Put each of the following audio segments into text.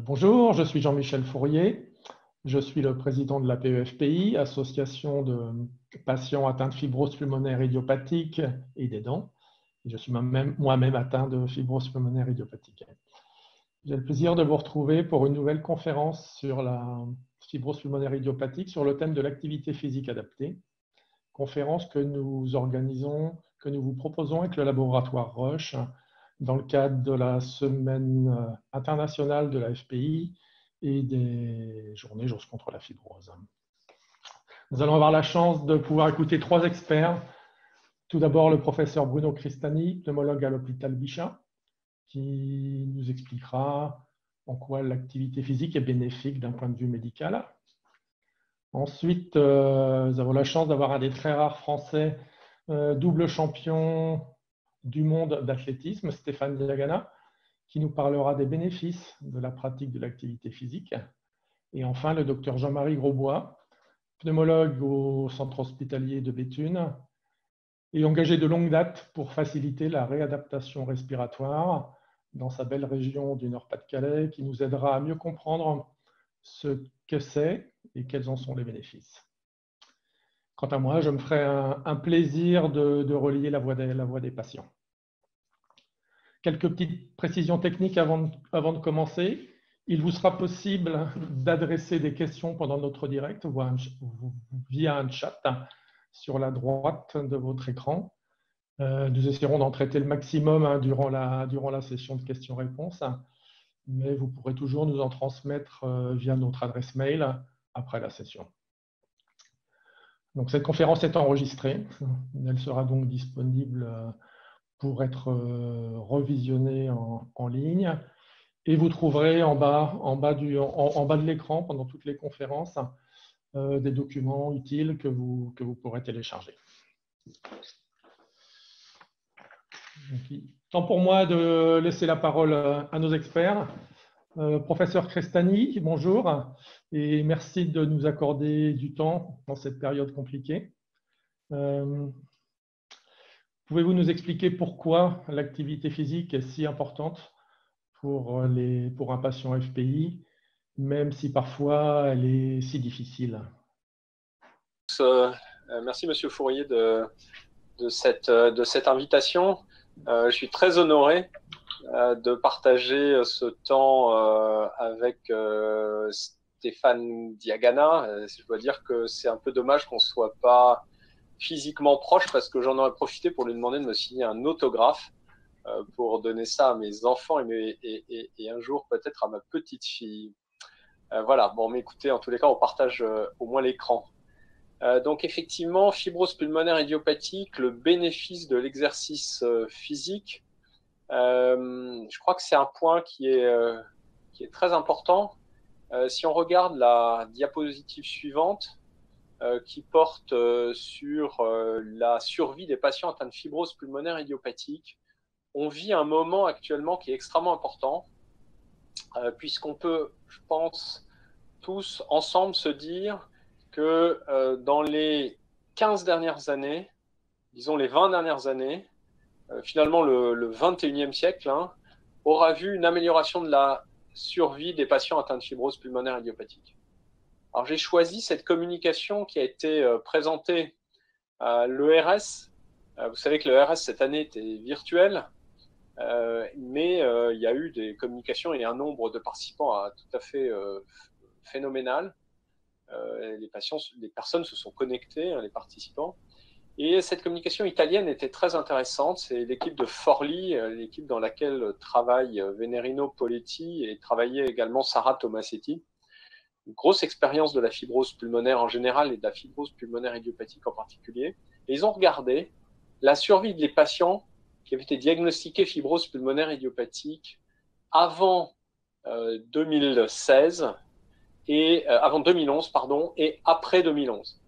Bonjour, je suis Jean-Michel Fourier. Je suis le président de la PEFPI, association de patients atteints de fibrose pulmonaire idiopathique et des dents. Je suis moi-même atteint de fibrose pulmonaire idiopathique. J'ai le plaisir de vous retrouver pour une nouvelle conférence sur la fibrose pulmonaire idiopathique sur le thème de l'activité physique adaptée. Conférence que nous organisons, que nous vous proposons avec le laboratoire Roche dans le cadre de la semaine internationale de la FPI et des journées Jour contre la fibrose. Nous allons avoir la chance de pouvoir écouter trois experts. Tout d'abord, le professeur Bruno Cristani, pneumologue à l'hôpital Bichat, qui nous expliquera en quoi l'activité physique est bénéfique d'un point de vue médical. Ensuite, nous avons la chance d'avoir un des très rares Français double champion du monde d'athlétisme, Stéphane Diagana, qui nous parlera des bénéfices de la pratique de l'activité physique. Et enfin, le docteur Jean-Marie Grosbois, pneumologue au centre hospitalier de Béthune et engagé de longue date pour faciliter la réadaptation respiratoire dans sa belle région du Nord-Pas-de-Calais, qui nous aidera à mieux comprendre ce que c'est et quels en sont les bénéfices. Quant à moi, je me ferai un plaisir de relier la voix des patients. Quelques petites précisions techniques avant de commencer. Il vous sera possible d'adresser des questions pendant notre direct via un chat sur la droite de votre écran. Nous essaierons d'en traiter le maximum durant la session de questions-réponses, mais vous pourrez toujours nous en transmettre via notre adresse mail après la session. Donc, cette conférence est enregistrée. Elle sera donc disponible pour être revisionnée en ligne. Et vous trouverez en bas de l'écran, pendant toutes les conférences, des documents utiles que vous pourrez télécharger. Donc, temps pour moi de laisser la parole à nos experts. Professeur Crestani, bonjour, et merci de nous accorder du temps dans cette période compliquée. Pouvez-vous nous expliquer pourquoi l'activité physique est si importante pour un patient FPI, même si parfois elle est si difficile? Merci Monsieur Fourier de cette invitation. Je suis très honoré de partager ce temps avec Stéphane Diagana. Je dois dire que c'est un peu dommage qu'on ne soit pas physiquement proche, parce que j'en aurais profité pour lui demander de me signer un autographe pour donner ça à mes enfants et un jour peut-être à ma petite fille. Voilà, bon, mais écoutez, en tous les cas, on partage au moins l'écran. Donc effectivement, fibrose pulmonaire idiopathique, le bénéfice de l'exercice physique, je crois que c'est un point qui est très important. Si on regarde la diapositive suivante, qui porte sur la survie des patients atteints de fibrose pulmonaire idiopathique, on vit un moment actuellement qui est extrêmement important, puisqu'on peut, je pense, tous ensemble se dire que dans les 15 dernières années, disons les 20 dernières années, finalement le 21e siècle aura vu une amélioration de la survie des patients atteints de fibrose pulmonaire idiopathique. Alors j'ai choisi cette communication qui a été présentée à l'ERS. Vous savez que l'ERS cette année était virtuel, mais il y a eu des communications et un nombre de participants tout à fait phénoménal. Les personnes se sont connectées, les participants. Et cette communication italienne était très intéressante. C'est l'équipe de Forlì, l'équipe dans laquelle travaille Venerino Poletti et travaillait également Sarah Tomasetti. Une grosse expérience de la fibrose pulmonaire en général et de la fibrose pulmonaire idiopathique en particulier. Et ils ont regardé la survie des patients qui avaient été diagnostiqués fibrose pulmonaire idiopathique avant 2016 et avant 2011 et après 2011.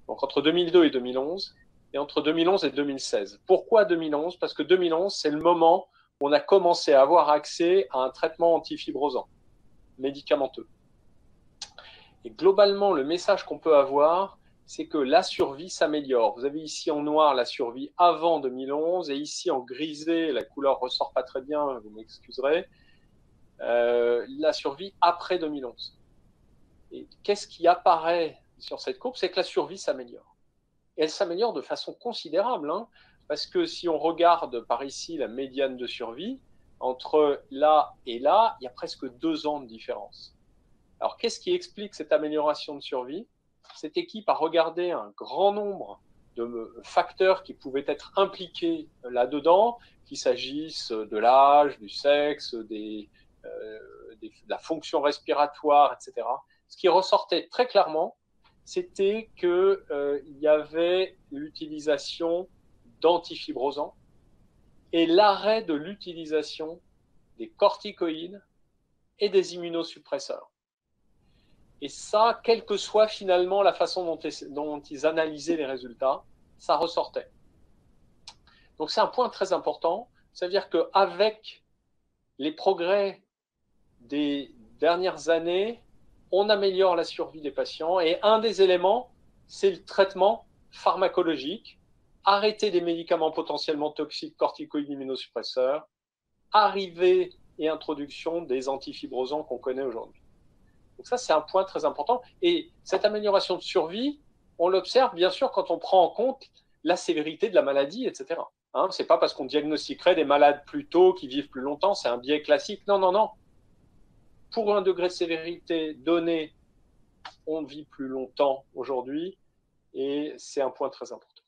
Donc entre 2002 et 2011 et entre 2011 et 2016. Pourquoi 2011? Parce que 2011, c'est le moment où on a commencé à avoir accès à un traitement antifibrosant médicamenteux. Et globalement, le message qu'on peut avoir, c'est que la survie s'améliore. Vous avez ici en noir la survie avant 2011 et ici en grisé, la couleur ne ressort pas très bien, vous m'excuserez. la survie après 2011. Et qu'est-ce qui apparaît sur cette courbe? C'est que la survie s'améliore. Et elle s'améliore de façon considérable, hein, parce que si on regarde par ici la médiane de survie, entre là et là, il y a presque 2 ans de différence. Alors, qu'est-ce qui explique cette amélioration de survie? Cette équipe a regardé un grand nombre de facteurs qui pouvaient être impliqués là-dedans, qu'il s'agisse de l'âge, du sexe, de la fonction respiratoire, etc. Ce qui ressortait très clairement, c'était qu'il y avait l'utilisation d'antifibrosants et l'arrêt de l'utilisation des corticoïdes et des immunosuppresseurs. Et ça, quelle que soit finalement la façon dont ils analysaient les résultats, ça ressortait. Donc c'est un point très important. Ça veut dire qu'avec les progrès des dernières années, on améliore la survie des patients. Et un des éléments, c'est le traitement pharmacologique, arrêter des médicaments potentiellement toxiques, corticoïdes, immunosuppresseurs, arrivée et introduction des antifibrosants qu'on connaît aujourd'hui. Donc ça, c'est un point très important. Et cette amélioration de survie, on l'observe bien sûr quand on prend en compte la sévérité de la maladie, etc. Hein, ce n'est pas parce qu'on diagnostiquerait des malades plus tôt qui vivent plus longtemps, c'est un biais classique. Non, non, non. Pour un degré de sévérité donné, on vit plus longtemps aujourd'hui et c'est un point très important.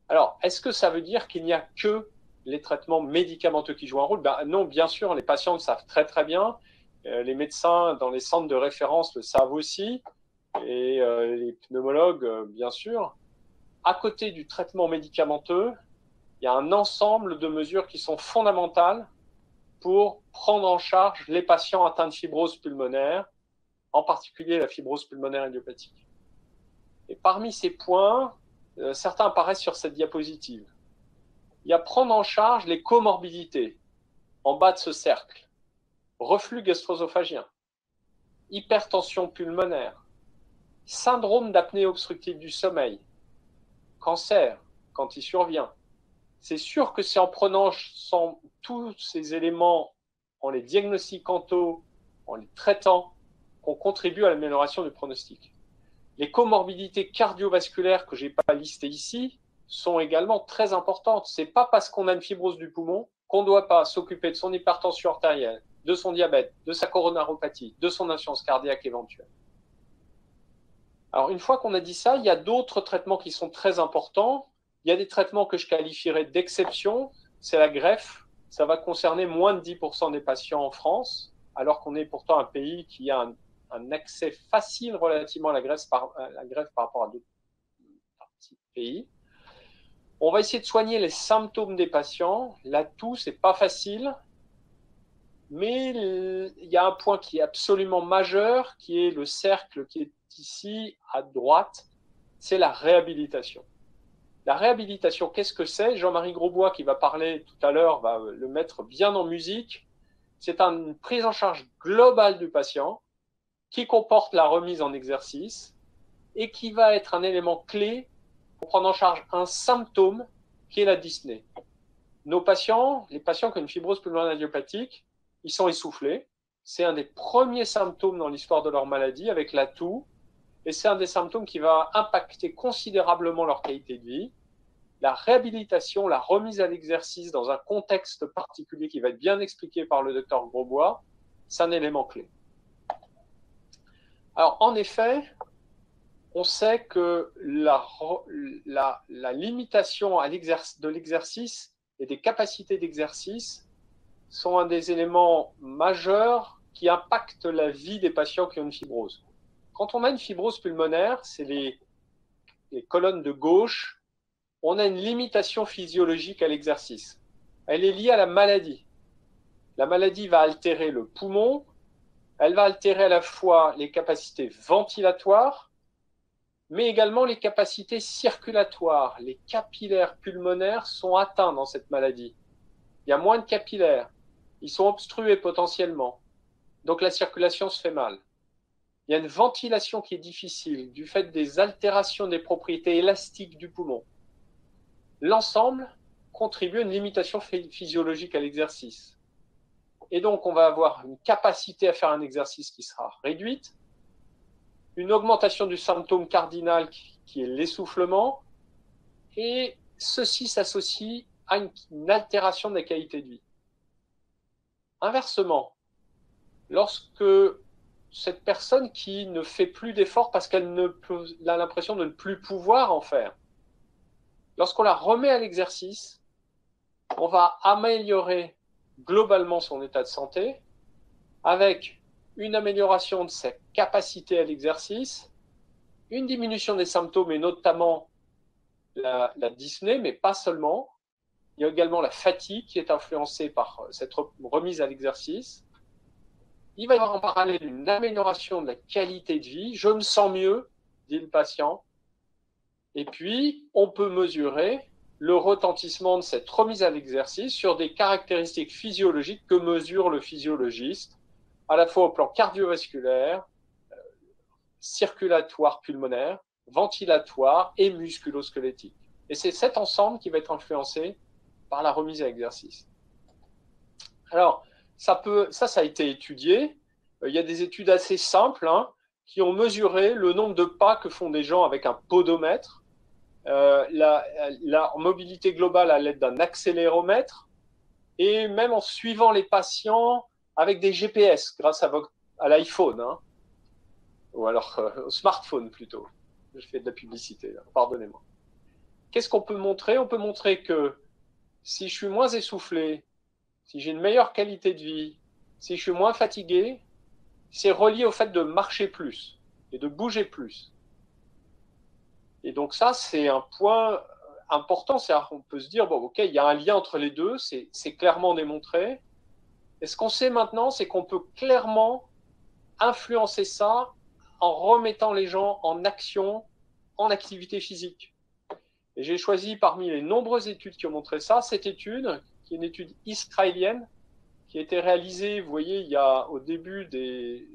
Alors, est-ce que ça veut dire qu'il n'y a que les traitements médicamenteux qui jouent un rôle? Non, bien sûr, les patients le savent très très bien. Les médecins dans les centres de référence le savent aussi, et les pneumologues, bien sûr. À côté du traitement médicamenteux, il y a un ensemble de mesures qui sont fondamentales pour prendre en charge les patients atteints de fibrose pulmonaire, en particulier la fibrose pulmonaire idiopathique. Et parmi ces points, certains apparaissent sur cette diapositive. Il y a prendre en charge les comorbidités, en bas de ce cercle. Reflux gastro-œsophagien, hypertension pulmonaire, syndrome d'apnée obstructive du sommeil, cancer, quand il survient. C'est sûr que c'est en prenant tous ces éléments, en les diagnostiquant tôt, en les traitant, qu'on contribue à l'amélioration du pronostic. Les comorbidités cardiovasculaires que je n'ai pas listées ici sont également très importantes. Ce n'est pas parce qu'on a une fibrose du poumon qu'on ne doit pas s'occuper de son hypertension artérielle, de son diabète, de sa coronaropathie, de son insuffisance cardiaque éventuelle. Alors, une fois qu'on a dit ça, il y a d'autres traitements qui sont très importants. Il y a des traitements que je qualifierais d'exception. C'est la greffe. Ça va concerner moins de 10% des patients en France, alors qu'on est pourtant un pays qui a un accès facile relativement à la greffe par rapport à d'autres pays. On va essayer de soigner les symptômes des patients. La toux, c'est pas facile. Mais il y a un point qui est absolument majeur, qui est le cercle qui est ici à droite, c'est la réhabilitation. La réhabilitation, qu'est-ce que c'est? Jean-Marie Grosbois, qui va parler tout à l'heure, va le mettre bien en musique. C'est une prise en charge globale du patient qui comporte la remise en exercice et qui va être un élément clé pour prendre en charge un symptôme qui est la dyspnée. Nos patients, les patients qui ont une fibrose pulmonaire idiopathique, ils sont essoufflés. C'est un des premiers symptômes dans l'histoire de leur maladie avec la toux. Et c'est un des symptômes qui va impacter considérablement leur qualité de vie. La réhabilitation, la remise à l'exercice dans un contexte particulier qui va être bien expliqué par le docteur Grosbois, c'est un élément clé. Alors, en effet, on sait que la limitation de l'exercice et des capacités d'exercice sont un des éléments majeurs qui impactent la vie des patients qui ont une fibrose. Quand on a une fibrose pulmonaire, c'est les colonnes de gauche, on a une limitation physiologique à l'exercice. Elle est liée à la maladie. La maladie va altérer le poumon, elle va altérer à la fois les capacités ventilatoires, mais également les capacités circulatoires. Les capillaires pulmonaires sont atteints dans cette maladie. Il y a moins de capillaires, ils sont obstrués potentiellement, donc la circulation se fait mal. Il y a une ventilation qui est difficile du fait des altérations des propriétés élastiques du poumon. L'ensemble contribue à une limitation physiologique à l'exercice. Et donc, on va avoir une capacité à faire un exercice qui sera réduite, une augmentation du symptôme cardinal qui est l'essoufflement, et ceci s'associe à une altération de la qualité de vie. Inversement, lorsque cette personne qui ne fait plus d'efforts parce qu'elle a l'impression de ne plus pouvoir en faire, lorsqu'on la remet à l'exercice, on va améliorer globalement son état de santé avec une amélioration de sa capacité à l'exercice, une diminution des symptômes et notamment la dyspnée, mais pas seulement. Il y a également la fatigue qui est influencée par cette remise à l'exercice. Il va y avoir en parallèle une amélioration de la qualité de vie. Je me sens mieux, dit le patient. Et puis, on peut mesurer le retentissement de cette remise à l'exercice sur des caractéristiques physiologiques que mesure le physiologiste, à la fois au plan cardiovasculaire, circulatoire pulmonaire, ventilatoire et musculo-squelettique. Et c'est cet ensemble qui va être influencé par la remise à l'exercice. Alors, ça a été étudié. Il y a des études assez simples qui ont mesuré le nombre de pas que font des gens avec un podomètre, la mobilité globale à l'aide d'un accéléromètre, et même en suivant les patients avec des GPS grâce à l'iPhone, ou alors au smartphone plutôt. Je fais de la publicité, pardonnez-moi. Qu'est-ce qu'on peut montrer? On peut montrer que si je suis moins essoufflé, si j'ai une meilleure qualité de vie, si je suis moins fatigué, c'est relié au fait de marcher plus et de bouger plus. Et donc ça, c'est un point important. C'est-à-dire qu'on peut se dire, bon, ok, il y a un lien entre les deux, c'est clairement démontré. Et ce qu'on sait maintenant, c'est qu'on peut clairement influencer ça en remettant les gens en action, en activité physique. Et j'ai choisi parmi les nombreuses études qui ont montré ça, cette étude, qui est une étude israélienne, qui a été réalisée, vous voyez, au début des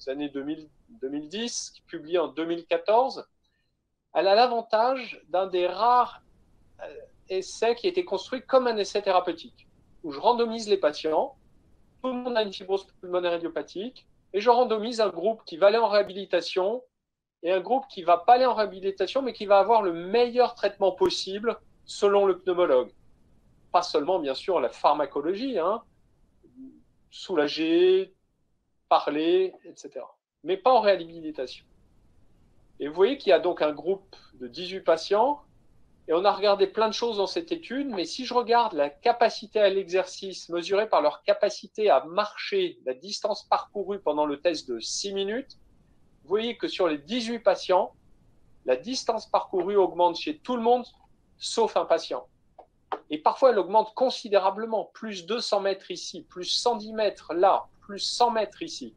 années 2010, qui est publiée en 2014. Elle a l'avantage d'un des rares essais qui a été construit comme un essai thérapeutique, où je randomise les patients, tout le monde a une fibrose pulmonaire idiopathique, et je randomise un groupe qui va aller en réhabilitation et un groupe qui ne va pas aller en réhabilitation, mais qui va avoir le meilleur traitement possible selon le pneumologue. Pas seulement, bien sûr, la pharmacologie, soulager, parler, etc. Mais pas en réhabilitation. Et vous voyez qu'il y a donc un groupe de 18 patients, et on a regardé plein de choses dans cette étude, mais si je regarde la capacité à l'exercice mesurée par leur capacité à marcher, la distance parcourue pendant le test de 6 minutes, vous voyez que sur les 18 patients, la distance parcourue augmente chez tout le monde, sauf un patient. Et parfois, elle augmente considérablement, plus 200 mètres ici, plus 110 mètres là, plus 100 mètres ici.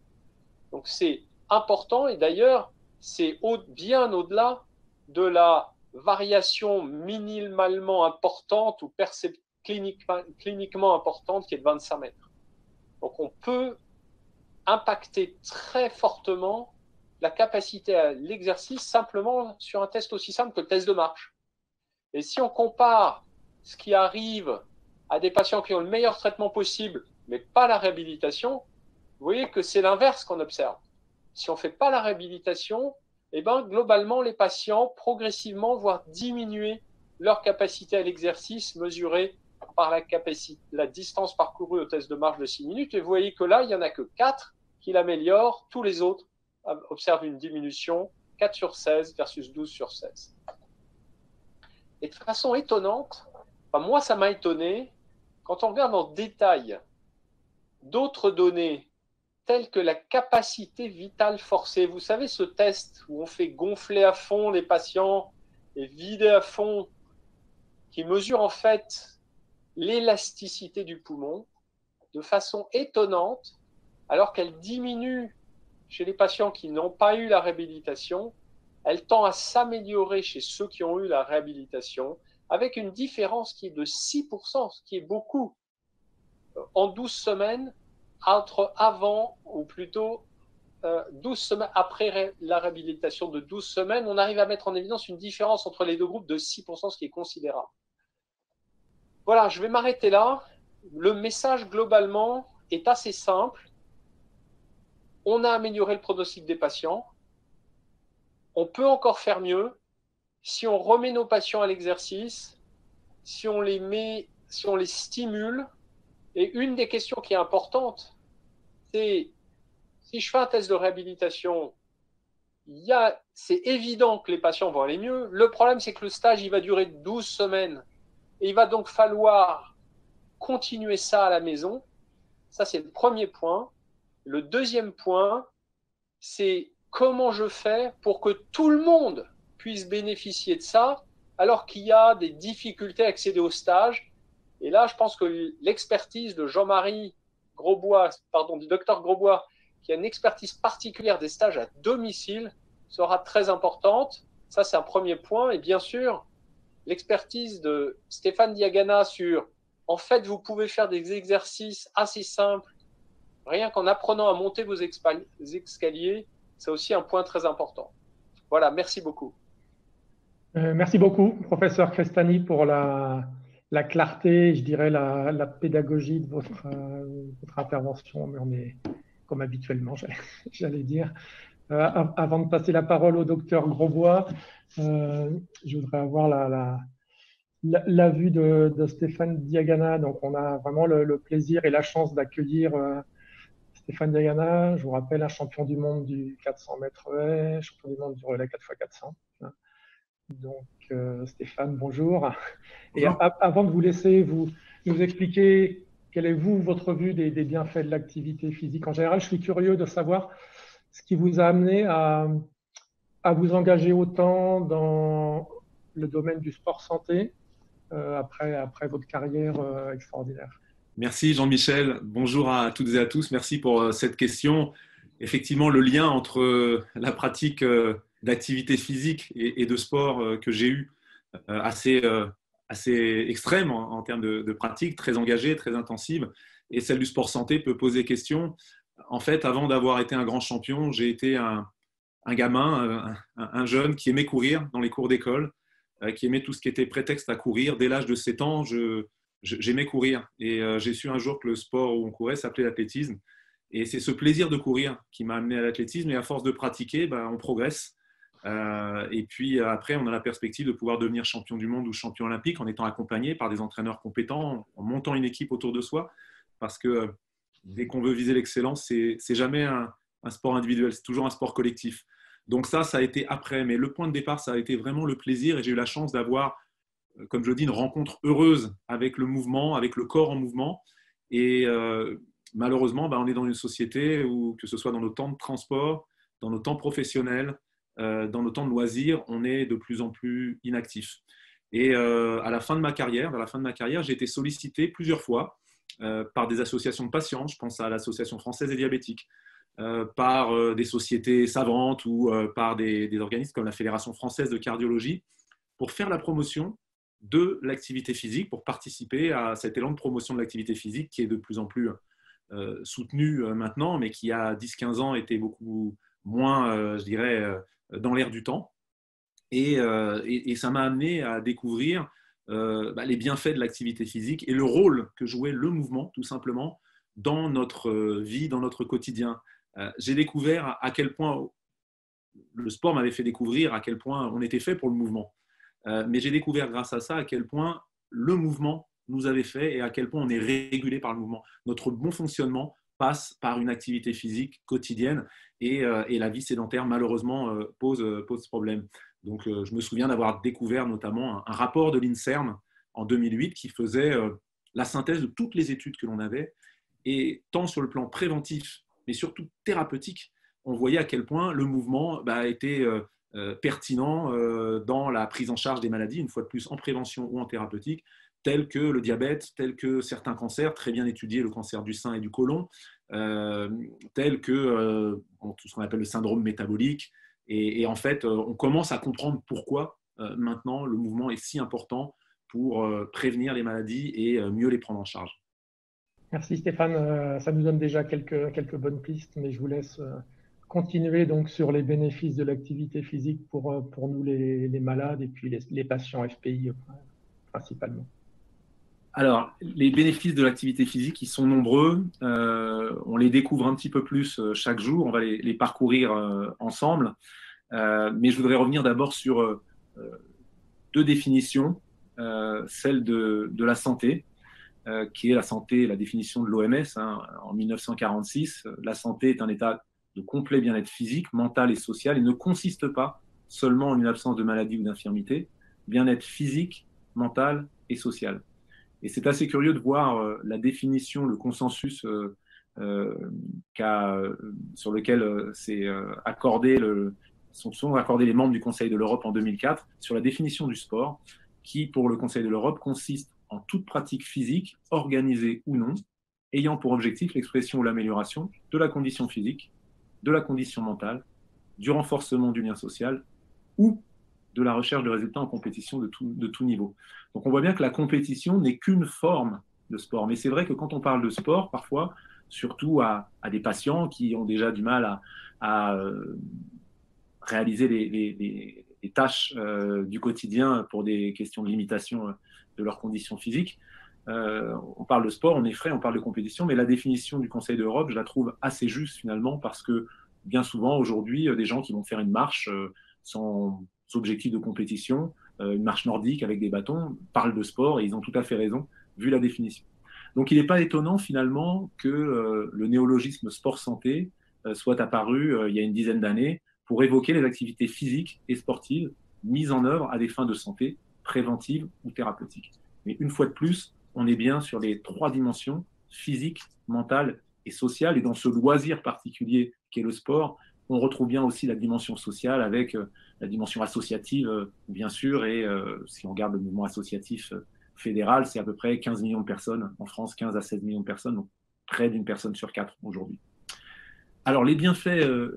Donc c'est important, et d'ailleurs, c'est bien au-delà de la variation minimalement importante ou cliniquement importante qui est de 25 mètres. Donc on peut impacter très fortement la capacité à l'exercice simplement sur un test aussi simple que le test de marche. Et si on compare ce qui arrive à des patients qui ont le meilleur traitement possible, mais pas la réhabilitation, vous voyez que c'est l'inverse qu'on observe. Si on ne fait pas la réhabilitation, eh ben, globalement, les patients progressivement voient diminuer leur capacité à l'exercice mesurée par la distance parcourue au test de marche de 6 minutes. Et vous voyez que là, il n'y en a que 4 qui l'améliorent. Tous les autres observent une diminution, 4 sur 16 versus 12 sur 16. Et de façon étonnante, moi, ça m'a étonné, quand on regarde en détail d'autres données telles que la capacité vitale forcée. Vous savez, ce test où on fait gonfler à fond les patients et vider à fond, qui mesure en fait l'élasticité du poumon de façon étonnante, alors qu'elle diminue chez les patients qui n'ont pas eu la réhabilitation, elle tend à s'améliorer chez ceux qui ont eu la réhabilitation, avec une différence qui est de 6%, ce qui est beaucoup. En 12 semaines, entre avant, ou plutôt 12 semaines après la réhabilitation de 12 semaines, on arrive à mettre en évidence une différence entre les deux groupes de 6%, ce qui est considérable. Voilà, je vais m'arrêter là. Le message globalement, est assez simple. On a amélioré le pronostic des patients. On peut encore faire mieux. Si on remet nos patients à l'exercice, si on les stimule, et une des questions qui est importante, c'est si je fais un test de réhabilitation, c'est évident que les patients vont aller mieux. Le problème, c'est que le stage, il va durer 12 semaines. Et il va donc falloir continuer ça à la maison. Ça, c'est le premier point. Le deuxième point, c'est comment je fais pour que tout le monde puisse bénéficier de ça, alors qu'il y a des difficultés à accéder au stage. Et là, je pense que l'expertise de Jean-Marie Grosbois, du docteur Grosbois, qui a une expertise particulière des stages à domicile, sera très importante. Ça, c'est un premier point. Et bien sûr, l'expertise de Stéphane Diagana sur, en fait, vous pouvez faire des exercices assez simples, rien qu'en apprenant à monter vos escaliers, c'est aussi un point très important. Voilà, merci beaucoup. Merci beaucoup, professeur Crestani, pour la clarté, je dirais la pédagogie de votre intervention. Mais on est, comme habituellement, j'allais dire. Avant de passer la parole au docteur Grosbois, je voudrais avoir la vue de Stéphane Diagana. Donc, on a vraiment le plaisir et la chance d'accueillir Stéphane Diagana. Je vous rappelle, un champion du monde du 400 mètres haies, champion du monde du relais 4x400. Donc, Stéphane, bonjour. Et avant de vous laisser nous expliquer quelle est votre vue des bienfaits de l'activité physique en général, je suis curieux de savoir ce qui vous a amené à vous engager autant dans le domaine du sport santé après votre carrière extraordinaire. Merci Jean-Michel. Bonjour à toutes et à tous. Merci pour cette question. Effectivement, le lien entre la pratique d'activité physique et de sport que j'ai eu assez extrême en termes de pratique, très engagée, très intensive, et celle du sport santé peut poser question. En fait, avant d'avoir été un grand champion, j'ai été un gamin, un jeune qui aimait courir dans les cours d'école, qui aimait tout ce qui était prétexte à courir. Dès l'âge de 7 ans, j'aimais courir. Et j'ai su un jour que le sport où on courait s'appelait l'athlétisme. Et c'est ce plaisir de courir qui m'a amené à l'athlétisme. Et à force de pratiquer, on progresse. Et puis après, on a la perspective de pouvoir devenir champion du monde ou champion olympique en étant accompagné par des entraîneurs compétents, en montant une équipe autour de soi. Parce que dès qu'on veut viser l'excellence, c'est jamais un sport individuel, c'est toujours un sport collectif. Donc ça a été après. Mais le point de départ, ça a été vraiment le plaisir. Et j'ai eu la chance d'avoir, comme je le dis, une rencontre heureuse avec le mouvement, avec le corps en mouvement. Et malheureusement, on est dans une société où, que ce soit dans nos temps de transport, dans nos temps professionnels, dans nos temps de loisirs, on est de plus en plus inactif. Et à la fin de ma carrière, j'ai été sollicité plusieurs fois par des associations de patients. Je pense à l'Association française des diabétiques, par des sociétés savantes ou par des organismes comme la Fédération française de cardiologie, pour faire la promotion de l'activité physique, pour participer à cet élan de promotion de l'activité physique qui est de plus en plus soutenu maintenant, mais qui, à 10-15 ans, était beaucoup moins, je dirais, dans l'air du temps. Et ça m'a amené à découvrir les bienfaits de l'activité physique et le rôle que jouait le mouvement, tout simplement, dans notre vie, dans notre quotidien. J'ai découvert à quel point le sport m'avait fait découvrir à quel point on était fait pour le mouvement. Mais j'ai découvert grâce à ça à quel point le mouvement nous avait fait et à quel point on est régulé par le mouvement. Notre bon fonctionnement passe par une activité physique quotidienne et la vie sédentaire, malheureusement, pose problème. Donc, je me souviens d'avoir découvert notamment un rapport de l'INSERM en 2008 qui faisait la synthèse de toutes les études que l'on avait, et tant sur le plan préventif, mais surtout thérapeutique, on voyait à quel point le mouvement était pertinent dans la prise en charge des maladies, une fois de plus en prévention ou en thérapeutique, telles que le diabète, tels que certains cancers, très bien étudiés, le cancer du sein et du côlon, tels que tout ce qu'on appelle le syndrome métabolique. Et en fait, on commence à comprendre pourquoi maintenant le mouvement est si important pour prévenir les maladies et mieux les prendre en charge. Merci Stéphane, ça nous donne déjà quelques bonnes pistes, mais je vous laisse continuer donc sur les bénéfices de l'activité physique pour nous les malades et puis les patients FPI principalement. Alors, les bénéfices de l'activité physique, ils sont nombreux. On les découvre un petit peu plus chaque jour. On va les parcourir ensemble. Mais je voudrais revenir d'abord sur deux définitions. Celle de la santé, qui est la santé, la définition de l'OMS en 1946. La santé est un état de complet bien-être physique, mental et social et ne consiste pas seulement en une absence de maladie ou d'infirmité. Bien-être physique, mental et social. Et c'est assez curieux de voir la définition, le consensus sur lequel sont accordés les membres du Conseil de l'Europe en 2004 sur la définition du sport, qui, pour le Conseil de l'Europe, consiste en toute pratique physique, organisée ou non, ayant pour objectif l'expression ou l'amélioration de la condition physique, de la condition mentale, du renforcement du lien social ou de la recherche de résultats en compétition de tout niveau. Donc on voit bien que la compétition n'est qu'une forme de sport. Mais c'est vrai que quand on parle de sport, parfois, surtout à des patients qui ont déjà du mal à réaliser les tâches du quotidien pour des questions de limitation de leurs conditions physiques, on parle de sport, on effraie, on parle de compétition, mais la définition du Conseil d'Europe, je la trouve assez juste finalement, parce que bien souvent aujourd'hui, des gens qui vont faire une marche sans objectif de compétition, une marche nordique avec des bâtons, parlent de sport et ils ont tout à fait raison, vu la définition. Donc il n'est pas étonnant finalement que le néologisme sport-santé soit apparu il y a une dizaine d'années pour évoquer les activités physiques et sportives mises en œuvre à des fins de santé préventive ou thérapeutique. Mais une fois de plus, on est bien sur les trois dimensions, physique, mentale et sociale. Et dans ce loisir particulier qu'est le sport, on retrouve bien aussi la dimension sociale avec la dimension associative, bien sûr. Et si on regarde le mouvement associatif fédéral, c'est à peu près 15 millions de personnes en France, 15 à 16 millions de personnes, donc près d'une personne sur 4 aujourd'hui. Alors, les bienfaits de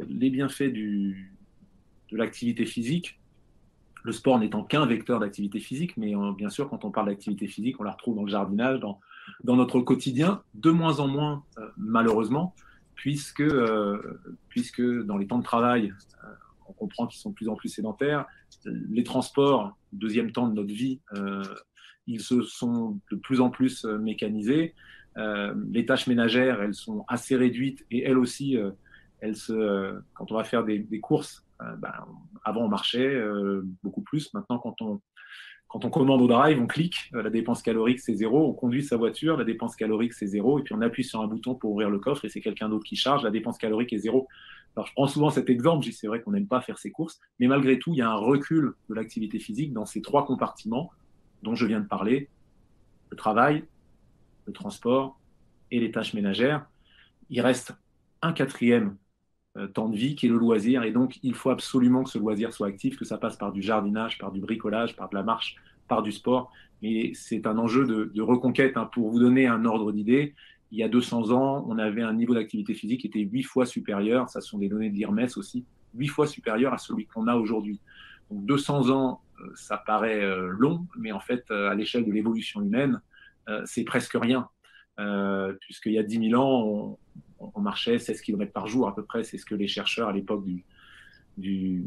l'activité physique, le sport n'étant qu'un vecteur d'activité physique, mais bien sûr, quand on parle d'activité physique, on la retrouve dans le jardinage, dans notre quotidien, de moins en moins, malheureusement, puisque dans les temps de travail, on comprend qu'ils sont de plus en plus sédentaires. Les transports, deuxième temps de notre vie, ils se sont de plus en plus mécanisés. Les tâches ménagères, elles sont assez réduites et elles aussi, quand on va faire des courses, avant on marchait beaucoup plus. Maintenant, quand on commande au drive, on clique, la dépense calorique c'est zéro, on conduit sa voiture, la dépense calorique c'est zéro, et puis on appuie sur un bouton pour ouvrir le coffre et c'est quelqu'un d'autre qui charge, la dépense calorique est zéro. Alors je prends souvent cet exemple, je dis c'est vrai qu'on n'aime pas faire ses courses, mais malgré tout, il y a un recul de l'activité physique dans ces trois compartiments dont je viens de parler, le travail, le transport et les tâches ménagères. Il reste un quatrième temps de vie qui est le loisir, et donc il faut absolument que ce loisir soit actif, que ça passe par du jardinage, par du bricolage, par de la marche, par du sport. Et c'est un enjeu de reconquête. Pour vous donner un ordre d'idée, il y a 200 ans, on avait un niveau d'activité physique qui était 8 fois supérieur, ça sont des données de l'IRMES aussi, 8 fois supérieur à celui qu'on a aujourd'hui. Donc 200 ans, ça paraît long, mais en fait, à l'échelle de l'évolution humaine, c'est presque rien. Puisqu'il y a 10 000 ans, on marchait 16 km par jour à peu près. C'est ce que les chercheurs à l'époque du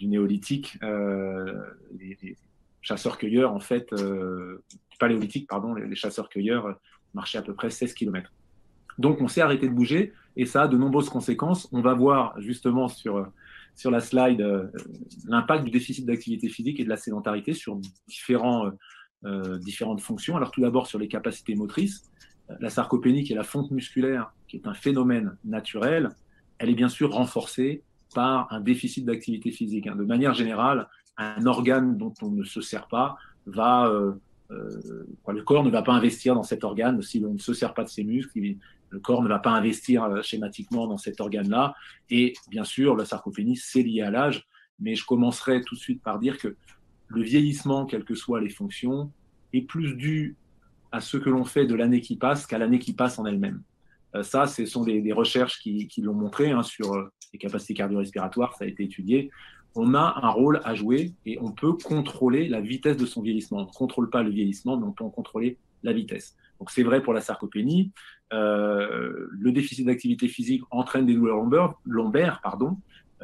néolithique, les chasseurs-cueilleurs, en fait, paléolithique, pardon, les chasseurs-cueilleurs marchaient à peu près 16 km. Donc on s'est arrêté de bouger et ça a de nombreuses conséquences. On va voir justement sur la slide l'impact du déficit d'activité physique et de la sédentarité sur différentes fonctions. Alors tout d'abord sur les capacités motrices. La sarcopénie, qui est la fonte musculaire, qui est un phénomène naturel, elle est bien sûr renforcée par un déficit d'activité physique. De manière générale, un organe dont on ne se sert pas le corps ne va pas investir dans cet organe si l'on ne se sert pas de ses muscles. Le corps ne va pas investir schématiquement dans cet organe-là. Et bien sûr, la sarcopénie, c'est lié à l'âge. Mais je commencerai tout de suite par dire que le vieillissement, quelles que soient les fonctions, est plus dû à ce que l'on fait de l'année qui passe qu'à l'année qui passe en elle-même. Ça, ce sont des recherches qui l'ont montré sur les capacités cardio-respiratoires, ça a été étudié. On a un rôle à jouer et on peut contrôler la vitesse de son vieillissement. On ne contrôle pas le vieillissement, mais on peut en contrôler la vitesse. Donc c'est vrai pour la sarcopénie. Le déficit d'activité physique entraîne des douleurs lombaires,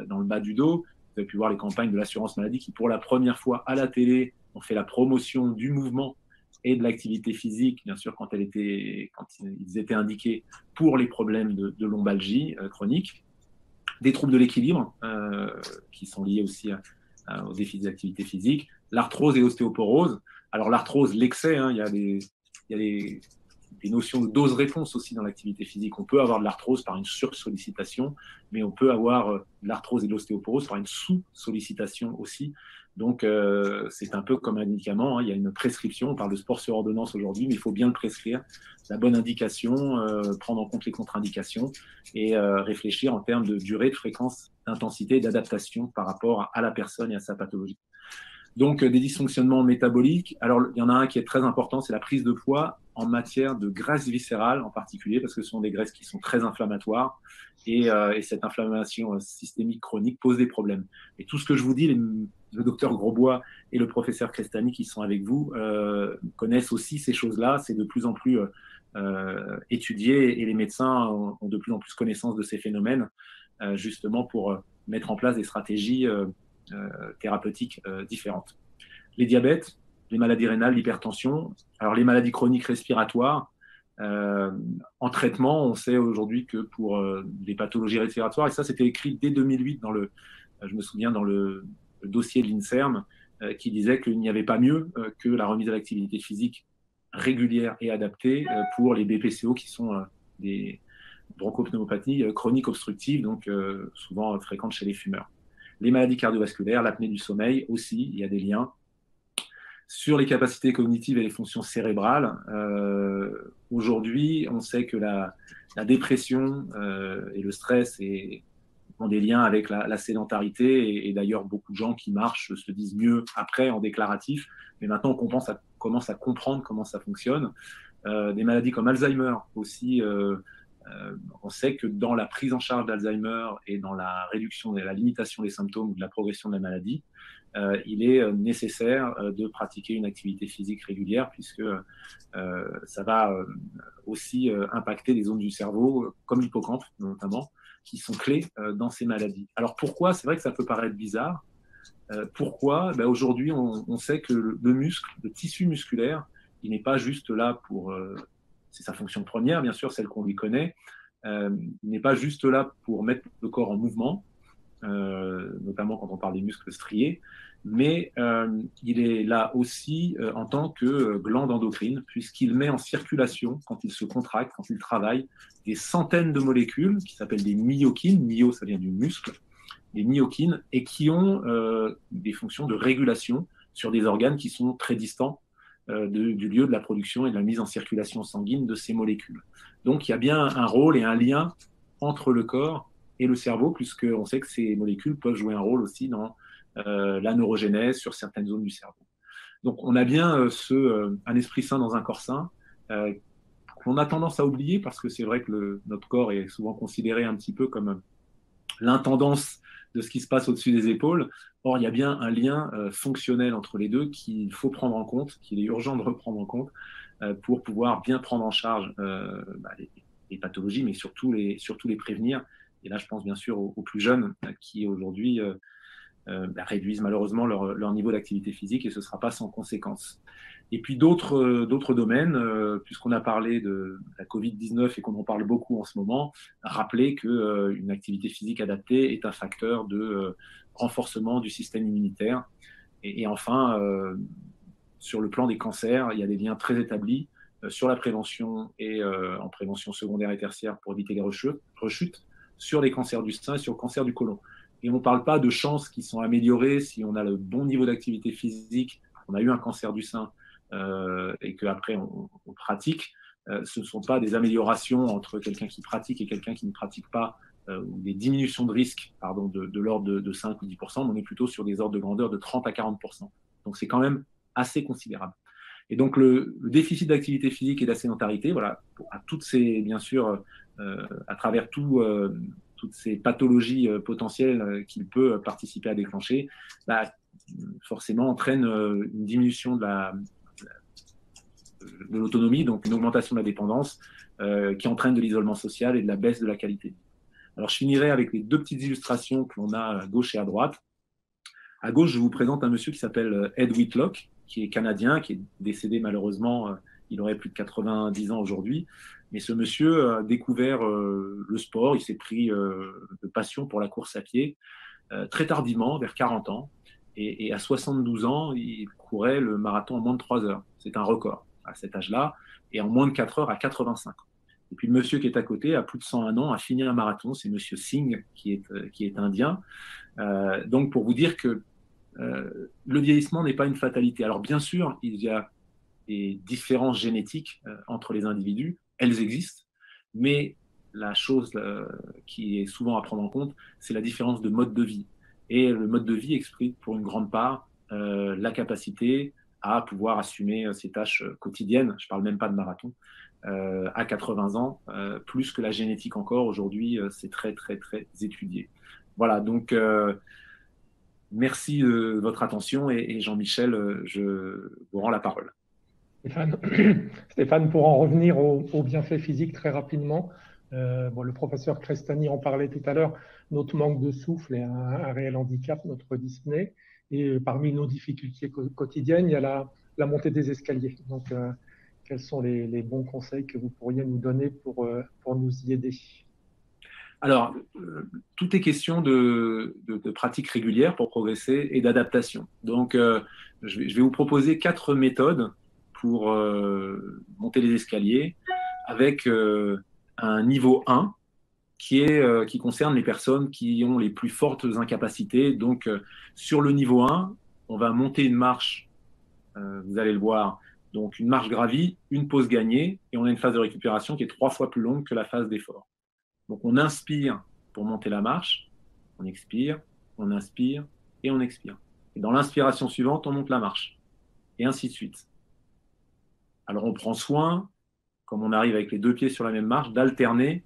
dans le bas du dos. Vous avez pu voir les campagnes de l'assurance maladie qui, pour la première fois à la télé, ont fait la promotion du mouvement et de l'activité physique, bien sûr, quand ils étaient indiqués pour les problèmes de lombalgie chronique, des troubles de l'équilibre qui sont liés aussi aux défis d'activité physique, l'arthrose et l'ostéoporose. Alors l'arthrose, l'excès, il y a des notions de dose-réponse aussi dans l'activité physique. On peut avoir de l'arthrose par une sursollicitation, mais on peut avoir de l'arthrose et de l'ostéoporose par une sous-sollicitation aussi. Donc, c'est un peu comme un médicament. Il y a une prescription. On parle de sport sur ordonnance aujourd'hui, mais il faut bien le prescrire. La bonne indication, prendre en compte les contre-indications et réfléchir en termes de durée, de fréquence, d'intensité et d'adaptation par rapport à la personne et à sa pathologie. Donc, des dysfonctionnements métaboliques. Alors, il y en a un qui est très important, c'est la prise de poids en matière de graisse viscérale en particulier, parce que ce sont des graisses qui sont très inflammatoires et cette inflammation systémique chronique pose des problèmes. Et tout ce que je vous dis, le docteur Grosbois et le professeur Crestani qui sont avec vous connaissent aussi ces choses-là. C'est de plus en plus étudié et les médecins ont de plus en plus connaissance de ces phénomènes, justement pour mettre en place des stratégies thérapeutiques différentes. Les diabètes, les maladies rénales, l'hypertension, alors les maladies chroniques respiratoires, en traitement, on sait aujourd'hui que pour des pathologies respiratoires, et ça c'était écrit dès 2008 je me souviens dans le dossier de l'INSERM, qui disait qu'il n'y avait pas mieux que la remise à l'activité physique régulière et adaptée pour les BPCO qui sont des bronchopneumopathies chroniques obstructives, donc souvent fréquentes chez les fumeurs. Les maladies cardiovasculaires, l'apnée du sommeil aussi, il y a des liens. Sur les capacités cognitives et les fonctions cérébrales, aujourd'hui, on sait que la dépression et le stress ont des liens avec la sédentarité et d'ailleurs beaucoup de gens qui marchent se disent mieux après en déclaratif, mais maintenant on commence à comprendre comment ça fonctionne. Des maladies comme Alzheimer aussi, on sait que dans la prise en charge d'Alzheimer et dans la réduction et la limitation des symptômes ou de la progression de la maladie, il est nécessaire de pratiquer une activité physique régulière puisque ça va aussi impacter des zones du cerveau, comme l'hippocampe notamment, qui sont clés dans ces maladies. Alors pourquoi? C'est vrai que ça peut paraître bizarre. Pourquoi? Aujourd'hui, on sait que le muscle, le tissu musculaire, il n'est pas juste là pour... c'est sa fonction première, bien sûr, celle qu'on lui connaît. Il n'est pas juste là pour mettre le corps en mouvement, notamment quand on parle des muscles striés, mais il est là aussi en tant que glande endocrine, puisqu'il met en circulation, quand il se contracte, quand il travaille, des centaines de molécules qui s'appellent des myokines. Myo, ça vient du muscle, des myokines, et qui ont des fonctions de régulation sur des organes qui sont très distants du lieu de la production et de la mise en circulation sanguine de ces molécules. Donc, il y a bien un rôle et un lien entre le corps et le cerveau, puisqu'on sait que ces molécules peuvent jouer un rôle aussi dans la neurogénèse sur certaines zones du cerveau. Donc, on a bien un esprit sain dans un corps sain qu'on a tendance à oublier parce que c'est vrai que notre corps est souvent considéré un petit peu comme l'intendance de ce qui se passe au-dessus des épaules. Or, il y a bien un lien fonctionnel entre les deux qu'il faut prendre en compte, qu'il est urgent de reprendre en compte pour pouvoir bien prendre en charge les pathologies, mais surtout les prévenir. Et là, je pense bien sûr aux plus jeunes qui aujourd'hui réduisent malheureusement leur niveau d'activité physique et ce ne sera pas sans conséquence. Et puis d'autres domaines, puisqu'on a parlé de la Covid-19 et qu'on en parle beaucoup en ce moment, rappeler qu'une activité physique adaptée est un facteur de renforcement du système immunitaire. Et enfin, sur le plan des cancers, il y a des liens très établis sur la prévention et en prévention secondaire et tertiaire pour éviter les rechutes, sur les cancers du sein et sur le cancer du côlon. Et on ne parle pas de chances qui sont améliorées si on a le bon niveau d'activité physique, on a eu un cancer du sein et qu'après on pratique. Ce ne sont pas des améliorations entre quelqu'un qui pratique et quelqu'un qui ne pratique pas, ou des diminutions de risque de l'ordre de 5 ou 10%, mais on est plutôt sur des ordres de grandeur de 30 à 40%. Donc c'est quand même assez considérable. Et donc le déficit d'activité physique et de la sédentarité, voilà, à toutes ces, bien sûr, à travers toutes ces pathologies potentielles qu'il peut participer à déclencher, forcément entraîne une diminution de l'autonomie, donc une augmentation de la dépendance qui entraîne de l'isolement social et de la baisse de la qualité de vie. Alors je finirai avec les deux petites illustrations que l'on a à gauche et à droite. À gauche, je vous présente un monsieur qui s'appelle Ed Whitlock, qui est canadien, qui est décédé malheureusement, il aurait plus de 90 ans aujourd'hui. Mais ce monsieur a découvert le sport, il s'est pris de passion pour la course à pied très tardivement, vers 40 ans. Et à 72 ans, il courait le marathon en moins de 3 heures. C'est un record à cet âge-là. Et en moins de 4 heures à 85 ans. Et puis le monsieur qui est à côté, à plus de 101 ans, a fini un marathon. C'est monsieur Singh, qui est indien. Donc pour vous dire que le vieillissement n'est pas une fatalité. Alors bien sûr, il y a des différences génétiques entre les individus. Elles existent. Mais la chose qui est souvent à prendre en compte, c'est la différence de mode de vie. Et le mode de vie explique pour une grande part la capacité à pouvoir assumer ses tâches quotidiennes. Je ne parle même pas de marathon. À 80 ans, plus que la génétique encore. Aujourd'hui, c'est très, très, très étudié. Voilà, donc merci de votre attention et Jean-Michel, je vous rends la parole. Stéphane, pour en revenir aux bienfaits physiques très rapidement, le professeur Crestani en parlait tout à l'heure, notre manque de souffle est un réel handicap, notre dyspnée. Et parmi nos difficultés quotidiennes, il y a la montée des escaliers. Donc, quels sont les bons conseils que vous pourriez nous donner pour nous y aider? Alors, tout est question de pratique régulière pour progresser et d'adaptation. Donc, je vais vous proposer 4 méthodes pour monter les escaliers avec un niveau 1 qui concerne les personnes qui ont les plus fortes incapacités. Donc, sur le niveau 1, on va monter une marche, vous allez le voir, donc une marche gravie, une pause gagnée, et on a une phase de récupération qui est 3 fois plus longue que la phase d'effort. Donc, on inspire pour monter la marche, on expire, on inspire et on expire. Et dans l'inspiration suivante, on monte la marche, et ainsi de suite. Alors, on prend soin, comme on arrive avec les 2 pieds sur la même marche, d'alterner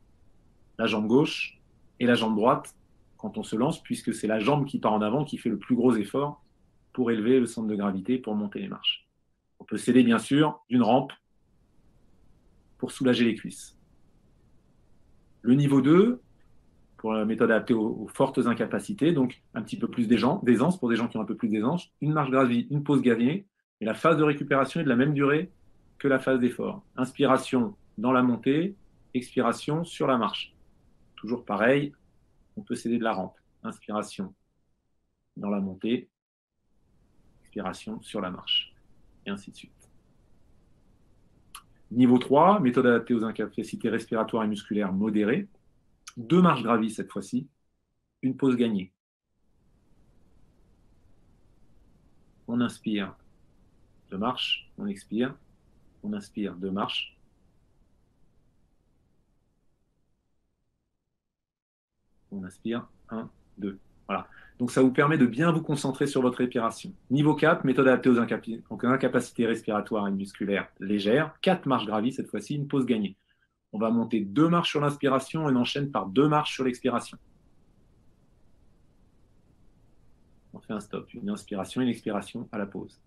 la jambe gauche et la jambe droite quand on se lance, puisque c'est la jambe qui part en avant qui fait le plus gros effort pour élever le centre de gravité, pour monter les marches. On peut s'aider bien sûr d'une rampe pour soulager les cuisses. Le niveau 2, pour la méthode adaptée aux fortes incapacités, donc un petit peu plus d'aisance pour des gens qui ont un peu plus d'aisance, une marche gravie, une pause gagnée, et la phase de récupération est de la même durée que la phase d'effort. Inspiration dans la montée, expiration sur la marche. Toujours pareil, on peut s'aider de la rampe. Inspiration dans la montée, expiration sur la marche, et ainsi de suite. Niveau 3, méthode adaptée aux incapacités respiratoires et musculaires modérées. 2 marches gravies cette fois-ci, une pause gagnée. On inspire, 2 marches, on expire, on inspire, 2 marches. On inspire, 1, 2. Voilà. Donc ça vous permet de bien vous concentrer sur votre respiration. Niveau 4, méthode adaptée aux incapacités respiratoires et musculaires légères. 4 marches gravies cette fois-ci, une pause gagnée. On va monter 2 marches sur l'inspiration et on enchaîne par 2 marches sur l'expiration. On fait un stop, une inspiration et une expiration à la pause.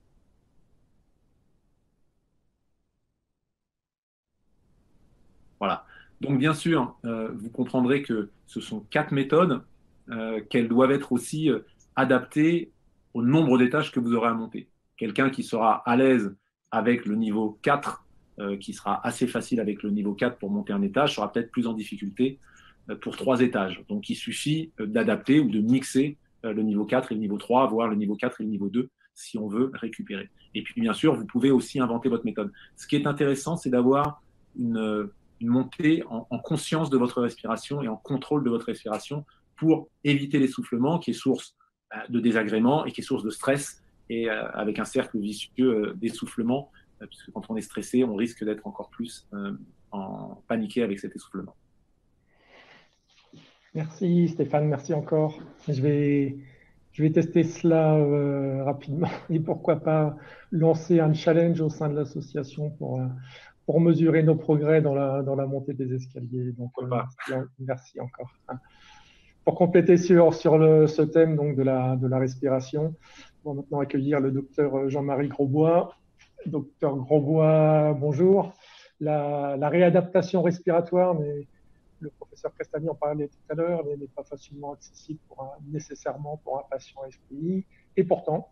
Voilà. Donc bien sûr, vous comprendrez que ce sont 4 méthodes, qu'elles doivent être aussi adaptées au nombre d'étages que vous aurez à monter. Quelqu'un qui sera à l'aise avec le niveau 4, qui sera assez facile avec le niveau 4 pour monter un étage, sera peut-être plus en difficulté pour 3 étages. Donc il suffit d'adapter ou de mixer le niveau 4 et le niveau 3, voire le niveau 4 et le niveau 2, si on veut récupérer. Et puis bien sûr, vous pouvez aussi inventer votre méthode. Ce qui est intéressant, c'est d'avoir une montée en conscience de votre respiration et en contrôle de votre respiration pour éviter l'essoufflement qui est source de désagréments et qui est source de stress et avec un cercle vicieux d'essoufflement, puisque quand on est stressé, on risque d'être encore plus en paniqué avec cet essoufflement. Merci Stéphane, merci encore. Je vais tester cela rapidement et pourquoi pas lancer un challenge au sein de l'association pour mesurer nos progrès dans la montée des escaliers. Donc, merci encore. Pour compléter sur ce thème donc, de la respiration, on va maintenant accueillir le docteur Jean-Marie Grosbois. Docteur Grosbois, bonjour. La réadaptation respiratoire, mais le professeur Crestani en parlait tout à l'heure, n'est pas facilement accessible nécessairement pour un patient SPI. Et pourtant,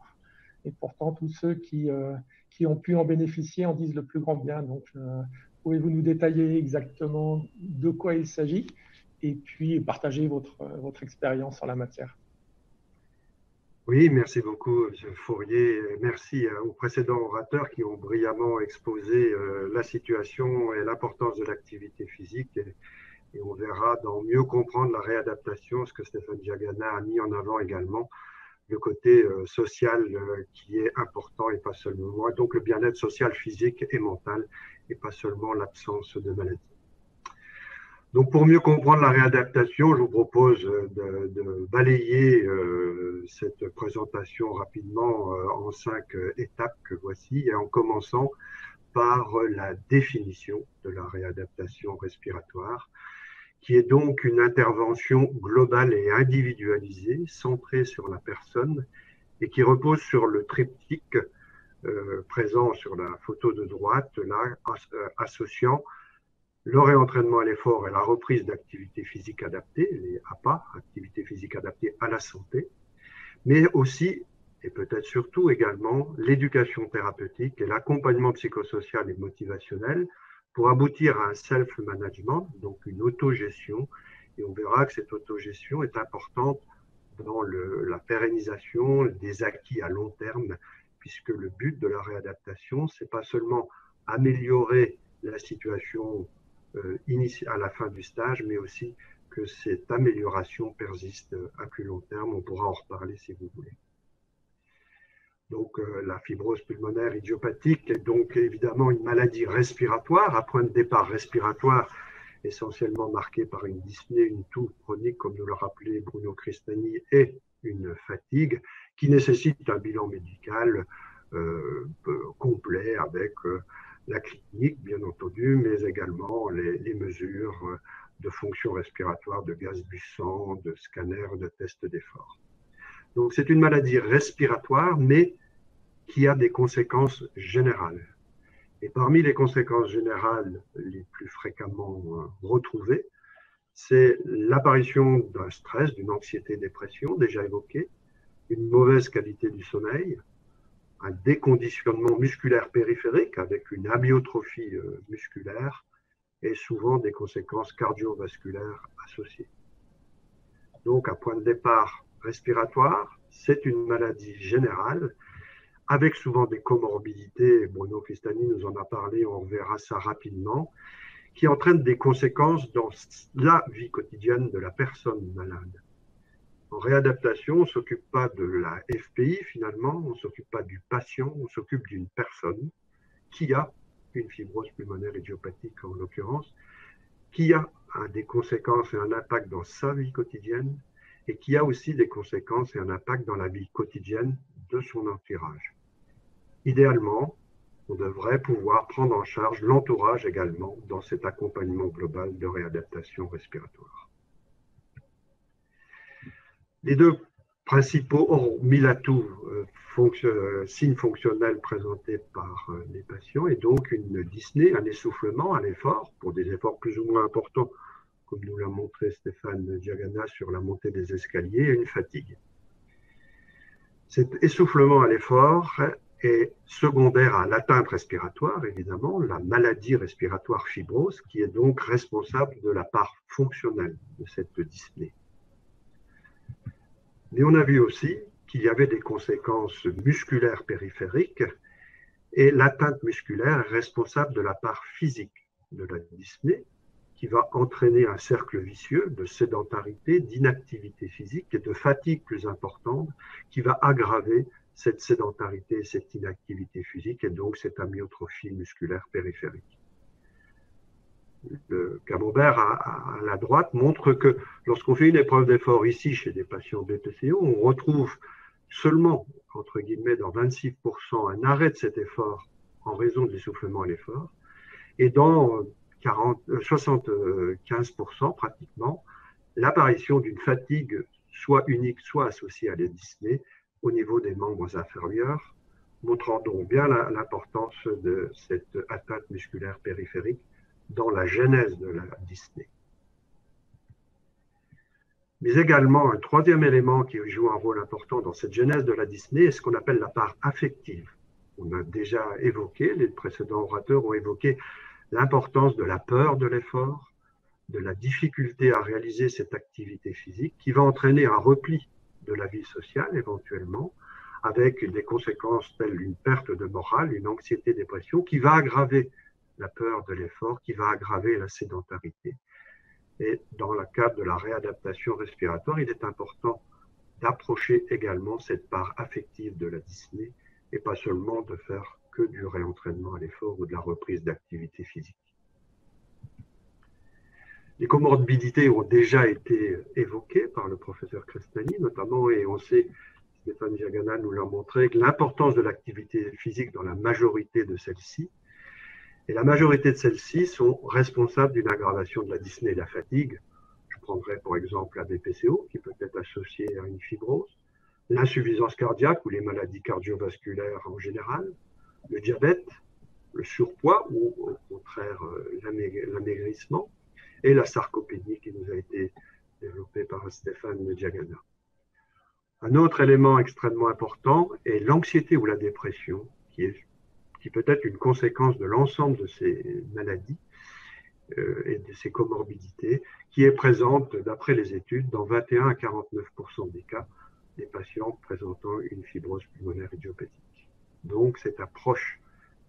Et pourtant, tous ceux qui ont pu en bénéficier en disent le plus grand bien. Donc, pouvez-vous nous détailler exactement de quoi il s'agit et puis partager votre expérience en la matière? Oui, merci beaucoup, M. Fourier. Merci aux précédents orateurs qui ont brillamment exposé la situation et l'importance de l'activité physique. Et on verra dans mieux comprendre la réadaptation, ce que Stéphane Diagana a mis en avant également, le côté social qui est important et pas seulement, donc le bien-être social, physique et mental et pas seulement l'absence de maladie. Donc pour mieux comprendre la réadaptation, je vous propose de balayer cette présentation rapidement en 5 étapes que voici, et en commençant par la définition de la réadaptation respiratoire, qui est donc une intervention globale et individualisée, centrée sur la personne et qui repose sur le triptyque présent sur la photo de droite, là, associant le réentraînement à l'effort et la reprise d'activité physique adaptée, les APA, activité physique adaptée à la santé, mais aussi, et peut-être surtout également, l'éducation thérapeutique et l'accompagnement psychosocial et motivationnel pour aboutir à un self-management, donc une autogestion. Et on verra que cette autogestion est importante dans la pérennisation des acquis à long terme, puisque le but de la réadaptation, c'est pas seulement améliorer la situation à la fin du stage, mais aussi que cette amélioration persiste à plus long terme. On pourra en reparler si vous voulez. Donc la fibrose pulmonaire idiopathique est donc évidemment une maladie respiratoire, à point de départ respiratoire, essentiellement marquée par une dyspnée, une toux chronique, comme nous l'a rappelé Bruno Cristani, et une fatigue qui nécessite un bilan médical complet avec la clinique, bien entendu, mais également les mesures de fonction respiratoire, de gaz du sang, de scanner, de tests d'effort. Donc c'est une maladie respiratoire, mais qui a des conséquences générales. Et parmi les conséquences générales les plus fréquemment retrouvées, c'est l'apparition d'un stress, d'une anxiété-dépression déjà évoquée, une mauvaise qualité du sommeil, un déconditionnement musculaire périphérique avec une amyotrophie musculaire et souvent des conséquences cardiovasculaires associées. Donc, à point de départ respiratoire, c'est une maladie générale avec souvent des comorbidités. Bruno Cristani nous en a parlé, on verra ça rapidement, qui entraînent des conséquences dans la vie quotidienne de la personne malade. En réadaptation, on ne s'occupe pas de la FPI finalement, on ne s'occupe pas du patient, on s'occupe d'une personne qui a une fibrose pulmonaire idiopathique en l'occurrence, qui a des conséquences et un impact dans sa vie quotidienne et qui a aussi des conséquences et un impact dans la vie quotidienne de son entourage. Idéalement, on devrait pouvoir prendre en charge l'entourage également dans cet accompagnement global de réadaptation respiratoire. Les deux principaux, hormis l'atout, signes fonctionnels présentés par les patients est donc une dyspnée, un essoufflement à l'effort, pour des efforts plus ou moins importants, comme nous l'a montré Stéphane Diagana sur la montée des escaliers, et une fatigue. Cet essoufflement à l'effort est secondaire à l'atteinte respiratoire, évidemment, la maladie respiratoire fibrose, qui est donc responsable de la part fonctionnelle de cette dyspnée. Mais on a vu aussi qu'il y avait des conséquences musculaires périphériques et l'atteinte musculaire est responsable de la part physique de la dyspnée qui va entraîner un cercle vicieux de sédentarité, d'inactivité physique et de fatigue plus importante qui va aggraver cette sédentarité et cette inactivité physique et donc cette amyotrophie musculaire périphérique. Le camembert à la droite montre que lorsqu'on fait une épreuve d'effort ici chez des patients BPCO, on retrouve seulement, entre guillemets, dans 26% un arrêt de cet effort en raison de l'essoufflement à l'effort et dans 75% pratiquement l'apparition d'une fatigue soit unique, soit associée à la dyspnée au niveau des membres inférieurs, montrant donc bien l'importance de cette atteinte musculaire périphérique dans la genèse de la dyspnée. Mais également, un troisième élément qui joue un rôle important dans cette genèse de la dyspnée est ce qu'on appelle la part affective. On a déjà évoqué, les précédents orateurs ont évoqué l'importance de la peur de l'effort, de la difficulté à réaliser cette activité physique qui va entraîner un repli de la vie sociale éventuellement, avec des conséquences telles une perte de morale, une anxiété-dépression qui va aggraver la peur de l'effort, qui va aggraver la sédentarité. Et dans le cadre de la réadaptation respiratoire, il est important d'approcher également cette part affective de la dyspnée et pas seulement de faire que du réentraînement à l'effort ou de la reprise d'activité physique. Les comorbidités ont déjà été évoquées par le professeur Crestani notamment, et on sait, Stéphane Diagana nous l'a montré, que l'importance de l'activité physique dans la majorité de celles-ci, et la majorité de celles-ci sont responsables d'une aggravation de la dyspnée et de la fatigue. Je prendrai pour exemple la BPCO, qui peut être associée à une fibrose, l'insuffisance cardiaque ou les maladies cardiovasculaires en général, le diabète, le surpoids ou au contraire l'amaigrissement, et la sarcopénie qui nous a été développée par Stéphane Diagana. Un autre élément extrêmement important est l'anxiété ou la dépression, qui peut être une conséquence de l'ensemble de ces maladies et de ces comorbidités, qui est présente, d'après les études, dans 21 à 49% des cas des patients présentant une fibrose pulmonaire idiopathique. Donc, cette approche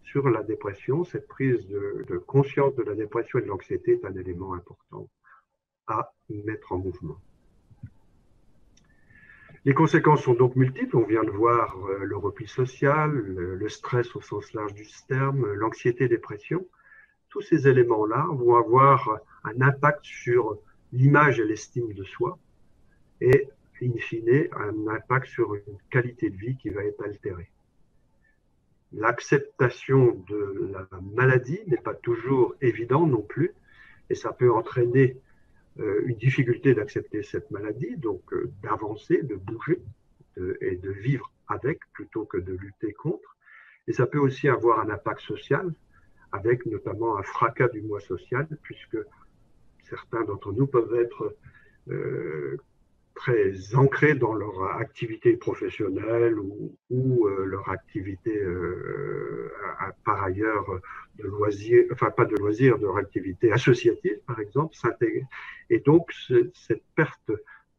sur la dépression, cette prise de conscience de la dépression et de l'anxiété est un élément important à mettre en mouvement. Les conséquences sont donc multiples. On vient de voir le repli social, le stress au sens large du terme, l'anxiété-dépression. Tous ces éléments-là vont avoir un impact sur l'image et l'estime de soi et, in fine, un impact sur une qualité de vie qui va être altérée. L'acceptation de la maladie n'est pas toujours évidente non plus, et ça peut entraîner une difficulté d'accepter cette maladie, donc d'avancer, de bouger et de vivre avec plutôt que de lutter contre. Et ça peut aussi avoir un impact social, avec notamment un fracas du moi social, puisque certains d'entre nous peuvent être très ancrés dans leur activité professionnelle ou leur activité par ailleurs de loisirs, enfin pas de loisirs, de leur activité associative par exemple, s'intégrer. Et donc cette perte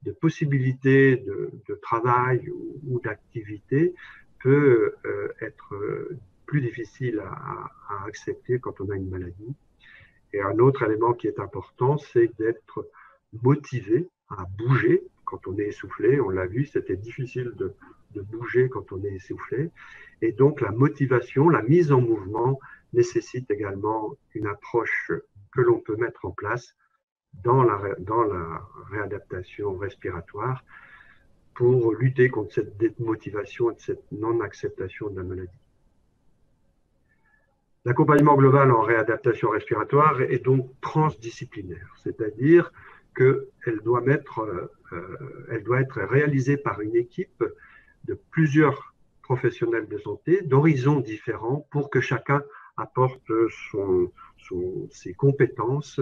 de possibilités de travail ou d'activité peut être plus difficile à accepter quand on a une maladie. Et un autre élément qui est important, c'est d'être motivé à bouger quand on est essoufflé. On l'a vu, c'était difficile de bouger quand on est essoufflé. Et donc, la motivation, la mise en mouvement nécessite également une approche que l'on peut mettre en place dans la réadaptation respiratoire pour lutter contre cette démotivation et cette non-acceptation de la maladie. L'accompagnement global en réadaptation respiratoire est donc transdisciplinaire, c'est-à-dire qu'elle doit être réalisée par une équipe de plusieurs professionnels de santé d'horizons différents pour que chacun apporte ses compétences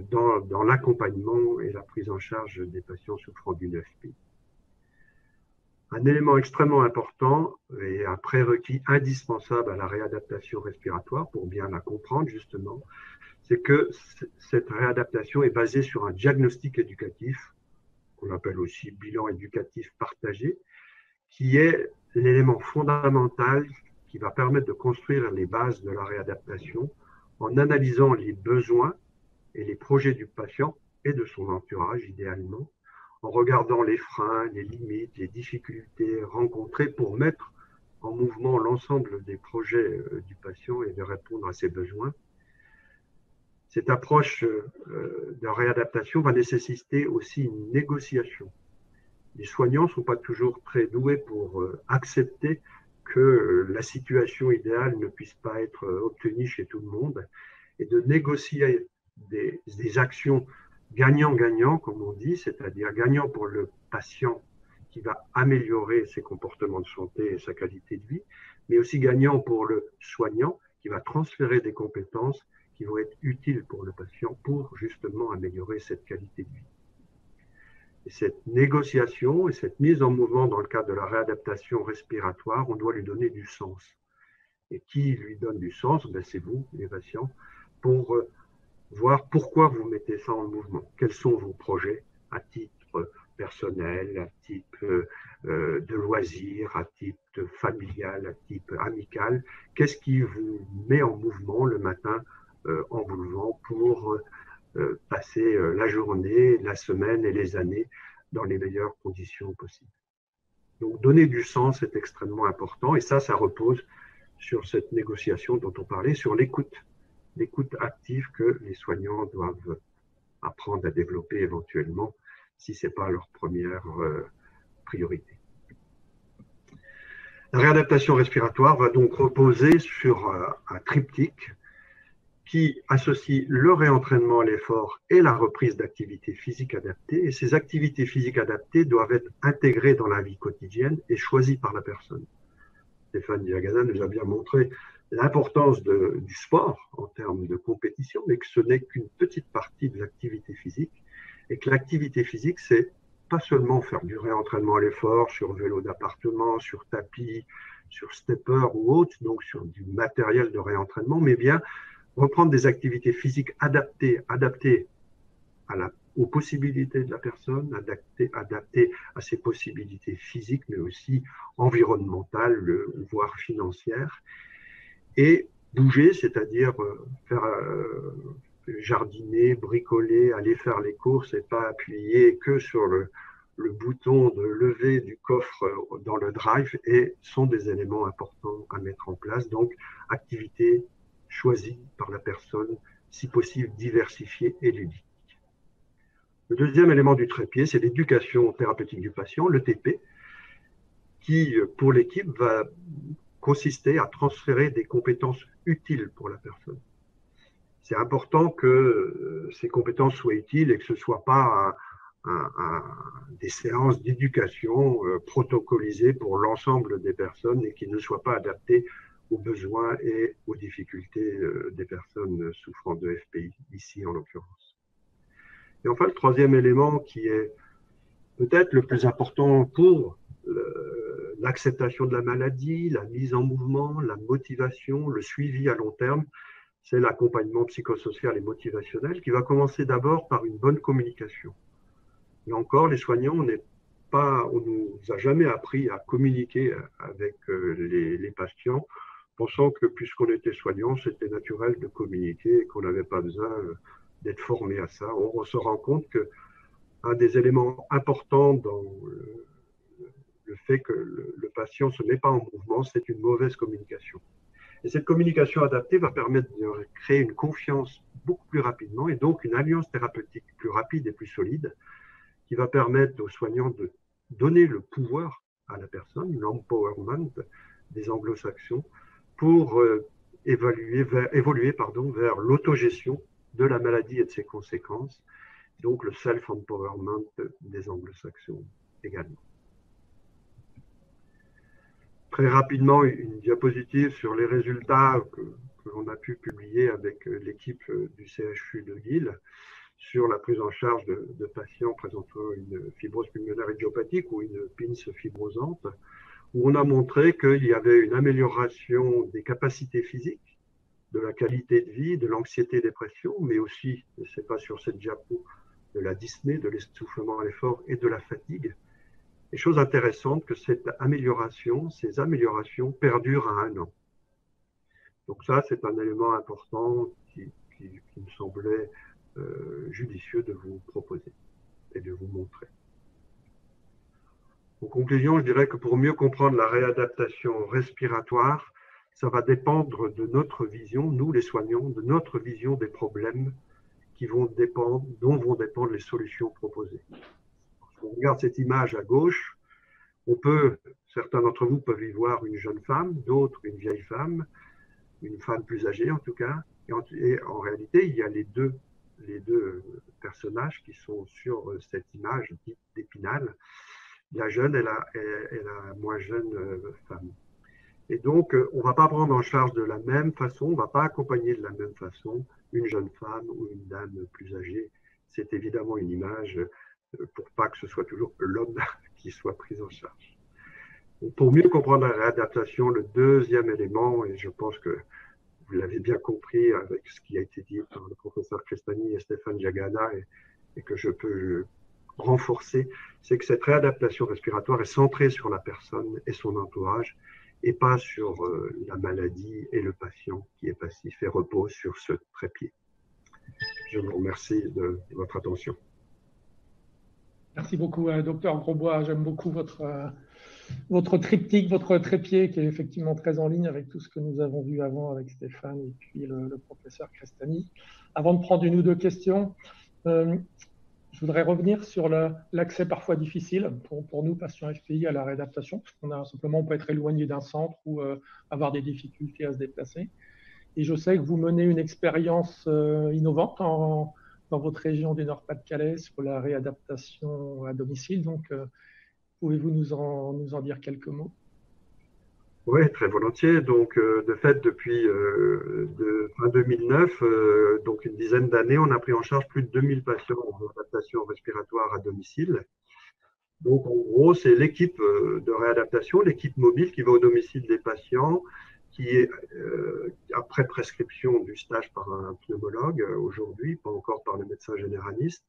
dans l'accompagnement et la prise en charge des patients souffrant d'une EFP. Un élément extrêmement important et un prérequis indispensable à la réadaptation respiratoire, pour bien la comprendre justement, c'est que cette réadaptation est basée sur un diagnostic éducatif, qu'on appelle aussi bilan éducatif partagé, qui est l'élément fondamental qui va permettre de construire les bases de la réadaptation en analysant les besoins et les projets du patient et de son entourage idéalement, en regardant les freins, les limites, les difficultés rencontrées pour mettre en mouvement l'ensemble des projets du patient et de répondre à ses besoins. Cette approche de réadaptation va nécessiter aussi une négociation. Les soignants ne sont pas toujours très doués pour accepter que la situation idéale ne puisse pas être obtenue chez tout le monde et de négocier des actions gagnant-gagnant, comme on dit, c'est-à-dire gagnant pour le patient qui va améliorer ses comportements de santé et sa qualité de vie, mais aussi gagnant pour le soignant qui va transférer des compétences qui vont être utiles pour le patient pour justement améliorer cette qualité de vie. Et cette négociation et cette mise en mouvement dans le cadre de la réadaptation respiratoire, on doit lui donner du sens. Et qui lui donne du sens? Ben, c'est vous, les patients, pour voir pourquoi vous mettez ça en mouvement. Quels sont vos projets à titre personnel, à titre de loisir, à titre familial, à titre amical? Qu'est-ce qui vous met en mouvement le matin en vous levant pour passer la journée, la semaine et les années dans les meilleures conditions possibles? Donc, donner du sens est extrêmement important et ça repose sur cette négociation dont on parlait, sur l'écoute active que les soignants doivent apprendre à développer éventuellement si ce n'est pas leur première priorité. La réadaptation respiratoire va donc reposer sur un triptyque qui associe le réentraînement à l'effort et la reprise d'activités physiques adaptées. Et ces activités physiques adaptées doivent être intégrées dans la vie quotidienne et choisies par la personne. Stéphane Diagana nous a bien montré l'importance du sport en termes de compétition, mais que ce n'est qu'une petite partie de l'activité physique et que l'activité physique, c'est pas seulement faire du réentraînement à l'effort sur vélo d'appartement, sur tapis, sur stepper ou autre, donc sur du matériel de réentraînement, mais bien reprendre des activités physiques adaptées aux possibilités de la personne, adaptées à ses possibilités physiques, mais aussi environnementales, voire financières. Et bouger, c'est-à-dire faire jardiner, bricoler, aller faire les courses et pas appuyer que sur le bouton de lever du coffre dans le drive, et sont des éléments importants à mettre en place. Donc, activité choisie par la personne, si possible diversifiée et ludique. Le deuxième élément du trépied, c'est l'éducation thérapeutique du patient, l'ETP, qui, pour l'équipe, va consister à transférer des compétences utiles pour la personne. C'est important que ces compétences soient utiles et que ce ne soit pas des séances d'éducation protocolisées pour l'ensemble des personnes et qui ne soient pas adaptées aux besoins et aux difficultés des personnes souffrant de FPI, ici en l'occurrence. Et enfin, le troisième élément qui est peut-être le plus important pour l'acceptation de la maladie, la mise en mouvement, la motivation, le suivi à long terme, c'est l'accompagnement psychosocial et motivationnel qui va commencer d'abord par une bonne communication. Là encore, les soignants, on nous a jamais appris à communiquer avec les patients, pensant que puisqu'on était soignant, c'était naturel de communiquer et qu'on n'avait pas besoin d'être formé à ça. On se rend compte qu'un des éléments importants dans le fait que le patient ne se met pas en mouvement, c'est une mauvaise communication. Et cette communication adaptée va permettre de créer une confiance beaucoup plus rapidement et donc une alliance thérapeutique plus rapide et plus solide qui va permettre aux soignants de donner le pouvoir à la personne, l'empowerment des anglo-saxons, pour évoluer vers l'autogestion de la maladie et de ses conséquences, donc le self-empowerment des anglo-saxons également. Très rapidement, une diapositive sur les résultats que l'on a pu publier avec l'équipe du CHU de Lille sur la prise en charge de patients présentant une fibrose pulmonaire idiopathique ou une PINS fibrosante, où on a montré qu'il y avait une amélioration des capacités physiques, de la qualité de vie, de l'anxiété-dépression, mais aussi, et ce n'est pas sur cette diapo, de la dyspnée, de l'essoufflement à l'effort et de la fatigue. Et chose intéressante, que ces améliorations perdurent à 1 an. Donc ça, c'est un élément important qui me semblait judicieux de vous proposer et de vous montrer. En conclusion, je dirais que pour mieux comprendre la réadaptation respiratoire, ça va dépendre de notre vision, nous les soignants, de notre vision des problèmes dont vont dépendre les solutions proposées. On regarde cette image à gauche, certains d'entre vous peuvent y voir une jeune femme, d'autres une vieille femme, une femme plus âgée en tout cas, et en réalité il y a les deux personnages qui sont sur cette image dite d'Épinal, la jeune et la moins jeune femme. Et donc on ne va pas prendre en charge de la même façon, on ne va pas accompagner de la même façon une jeune femme ou une dame plus âgée. C'est évidemment une image pour pas que ce soit toujours l'homme qui soit pris en charge. Pour mieux comprendre la réadaptation, le deuxième élément, et je pense que vous l'avez bien compris avec ce qui a été dit par le professeur Crestani et Stéphane Diagana, et que je peux renforcer, c'est que cette réadaptation respiratoire est centrée sur la personne et son entourage, et pas sur la maladie et le patient qui est passif et repose sur ce trépied. Je vous remercie de votre attention. Merci beaucoup, docteur Grosbois. J'aime beaucoup votre triptyque, votre trépied, qui est effectivement très en ligne avec tout ce que nous avons vu avant avec Stéphane et puis le professeur Crestani. Avant de prendre une ou deux questions, je voudrais revenir sur l'accès parfois difficile pour nous, patients FPI, à la réadaptation, parce on peut être éloigné d'un centre ou avoir des difficultés à se déplacer. Et je sais que vous menez une expérience innovante dans votre région du Nord-Pas-de-Calais sur la réadaptation à domicile. Donc, pouvez-vous nous en dire quelques mots? Oui, très volontiers. Donc, de fait, depuis fin 2009, donc une dizaine d'années, on a pris en charge plus de 2000 patients en réadaptation respiratoire à domicile. Donc, en gros, c'est l'équipe de réadaptation, l'équipe mobile qui va au domicile des patients, qui est, après prescription du stage par un pneumologue aujourd'hui, pas encore par le médecin généraliste,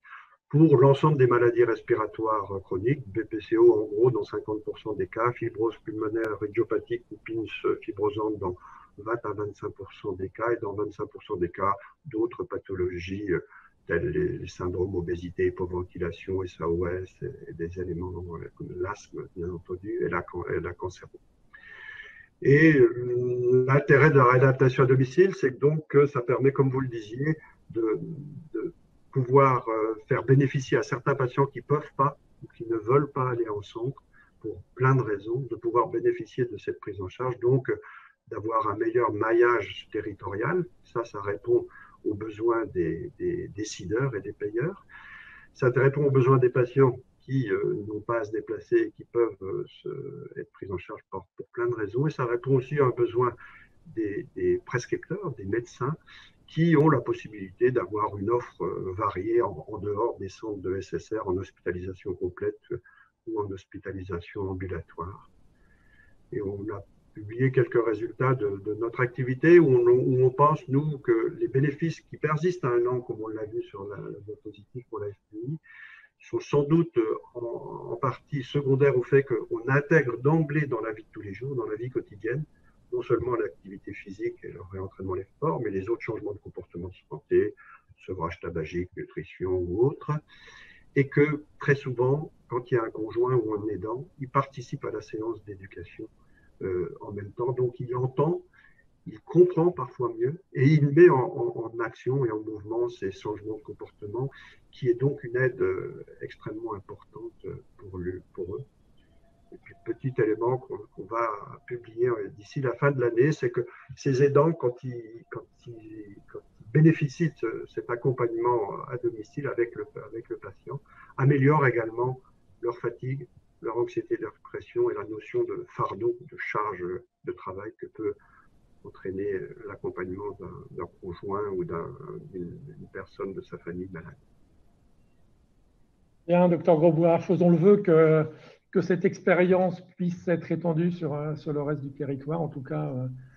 pour l'ensemble des maladies respiratoires chroniques, BPCO en gros dans 50% des cas, fibrose pulmonaire idiopathique ou PINS fibrosante dans 20 à 25% des cas, et dans 25% des cas d'autres pathologies tels les syndromes obésité, hypoventilation, SAOS, et des éléments comme l'asthme bien entendu, et la cancérose. Et l'intérêt de la réadaptation à domicile, c'est donc que ça permet, comme vous le disiez, de pouvoir faire bénéficier à certains patients qui ne peuvent pas ou qui ne veulent pas aller en centre pour plein de raisons, de pouvoir bénéficier de cette prise en charge, donc d'avoir un meilleur maillage territorial. Ça répond aux besoins des décideurs et des payeurs. Ça répond aux besoins des patients qui n'ont pas à se déplacer et qui peuvent être pris en charge pour plein de raisons. Et ça répond aussi à un besoin des prescripteurs, des médecins, qui ont la possibilité d'avoir une offre variée en dehors des centres de SSR, en hospitalisation complète ou en hospitalisation ambulatoire. Et on a publié quelques résultats de notre activité où on pense, nous, que les bénéfices qui persistent à un an, comme on l'a vu sur la diapositive pour la FPI, sont sans doute en partie secondaires au fait qu'on intègre d'emblée dans la vie de tous les jours, dans la vie quotidienne, non seulement l'activité physique et le réentraînement à l'effort, mais les autres changements de comportement de santé, sevrage tabagique, nutrition ou autre, et que très souvent, quand il y a un conjoint ou un aidant, il participe à la séance d'éducation en même temps, donc il entend, il comprend parfois mieux, et il met en action et en mouvement ces changements de comportement, qui est donc une aide extrêmement importante pour eux. Et puis, petit élément qu'on va publier d'ici la fin de l'année, c'est que ces aidants, quand ils bénéficient de cet accompagnement à domicile avec le patient, améliorent également leur fatigue, leur anxiété, leur pression et la notion de fardeau, de charge de travail que peut entraîner l'accompagnement d'un conjoint ou d'une personne de sa famille malade. Bien, docteur Grosbois, faisons le vœu que cette expérience puisse être étendue sur le reste du territoire. En tout cas,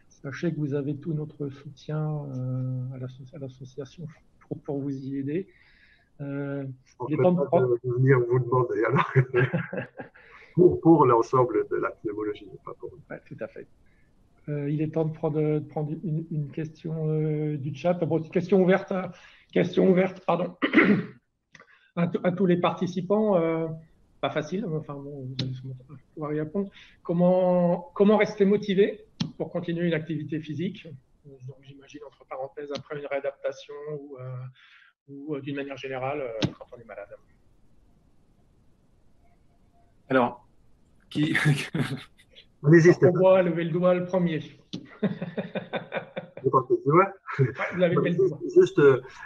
sachez que vous avez tout notre soutien à l'association pour vous y aider. Il est temps de venir vous demander alors pour l'ensemble de la pneumologie, pas pour nous. Ouais, tout à fait. Il est temps de prendre une question du chat. Bon, question ouverte, pardon. À tous les participants. Pas facile, enfin bon, vous allez pouvoir y répondre. Comment rester motivé pour continuer une activité physique? Donc, j'imagine, entre parenthèses, après une réadaptation ou d'une manière générale, quand on est malade. Alors, On voit lever le doigt le premier. Juste,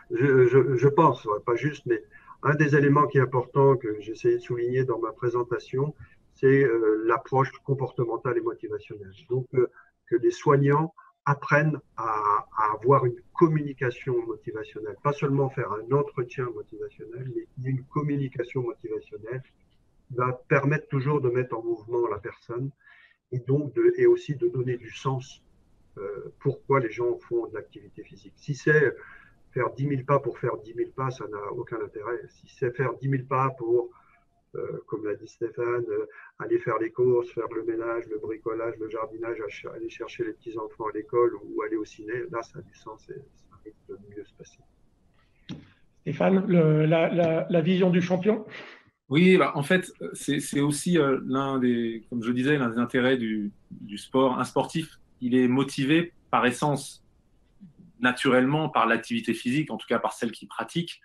je pense, pas juste, mais un des éléments qui est important que j'ai essayé de souligner dans ma présentation, c'est l'approche comportementale et motivationnelle. Donc, que les soignants apprennent à avoir une communication motivationnelle, pas seulement faire un entretien motivationnel, mais une communication motivationnelle qui va permettre toujours de mettre en mouvement la personne et donc et aussi de donner du sens pourquoi les gens font de l'activité physique. Si c'est faire 10 000 pas pour faire 10 000 pas, ça n'a aucun intérêt. Si c'est faire 10 000 pas pour, comme l'a dit Stéphane, aller faire les courses, faire le ménage, le bricolage, le jardinage, aller chercher les petits-enfants à l'école ou aller au ciné, là, ça a du sens et ça risque de mieux se passer. Stéphane, la vision du champion? Oui, en fait, c'est aussi l'un des, comme je le disais, l'un des intérêts du sport. Un sportif, il est motivé par essence, naturellement, par l'activité physique, en tout cas par celle qu'il pratique.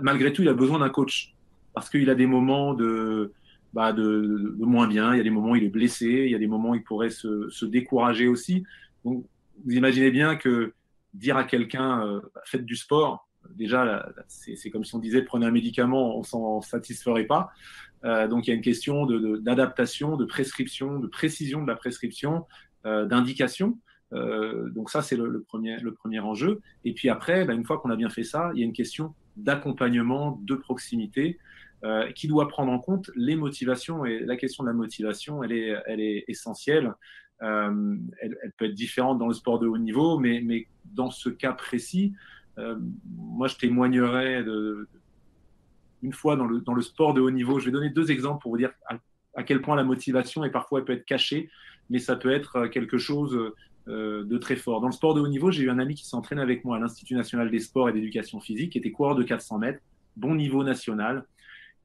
Malgré tout, il a besoin d'un coach parce qu'il a des moments de moins bien, il y a des moments où il est blessé, il y a des moments où il pourrait se décourager aussi. Donc, vous imaginez bien que dire à quelqu'un faites du sport, déjà, c'est comme si on disait prenez un médicament, on s'en satisferait pas. Donc, il y a une question d'adaptation, de prescription, de précision de la prescription, d'indication. Donc ça, c'est le premier enjeu. Et puis après, une fois qu'on a bien fait ça, il y a une question d'accompagnement, de proximité, qui doit prendre en compte les motivations. Et la question de la motivation, elle est essentielle. Elle peut être différente dans le sport de haut niveau, mais dans ce cas précis, moi, je témoignerais une fois dans le sport de haut niveau. Je vais donner 2 exemples pour vous dire à quel point la motivation, et parfois, elle peut être cachée, mais ça peut être quelque chose de très fort. Dans le sport de haut niveau, j'ai eu un ami qui s'entraîne avec moi à l'Institut national des sports et d'éducation physique, qui était coureur de 400 mètres, bon niveau national.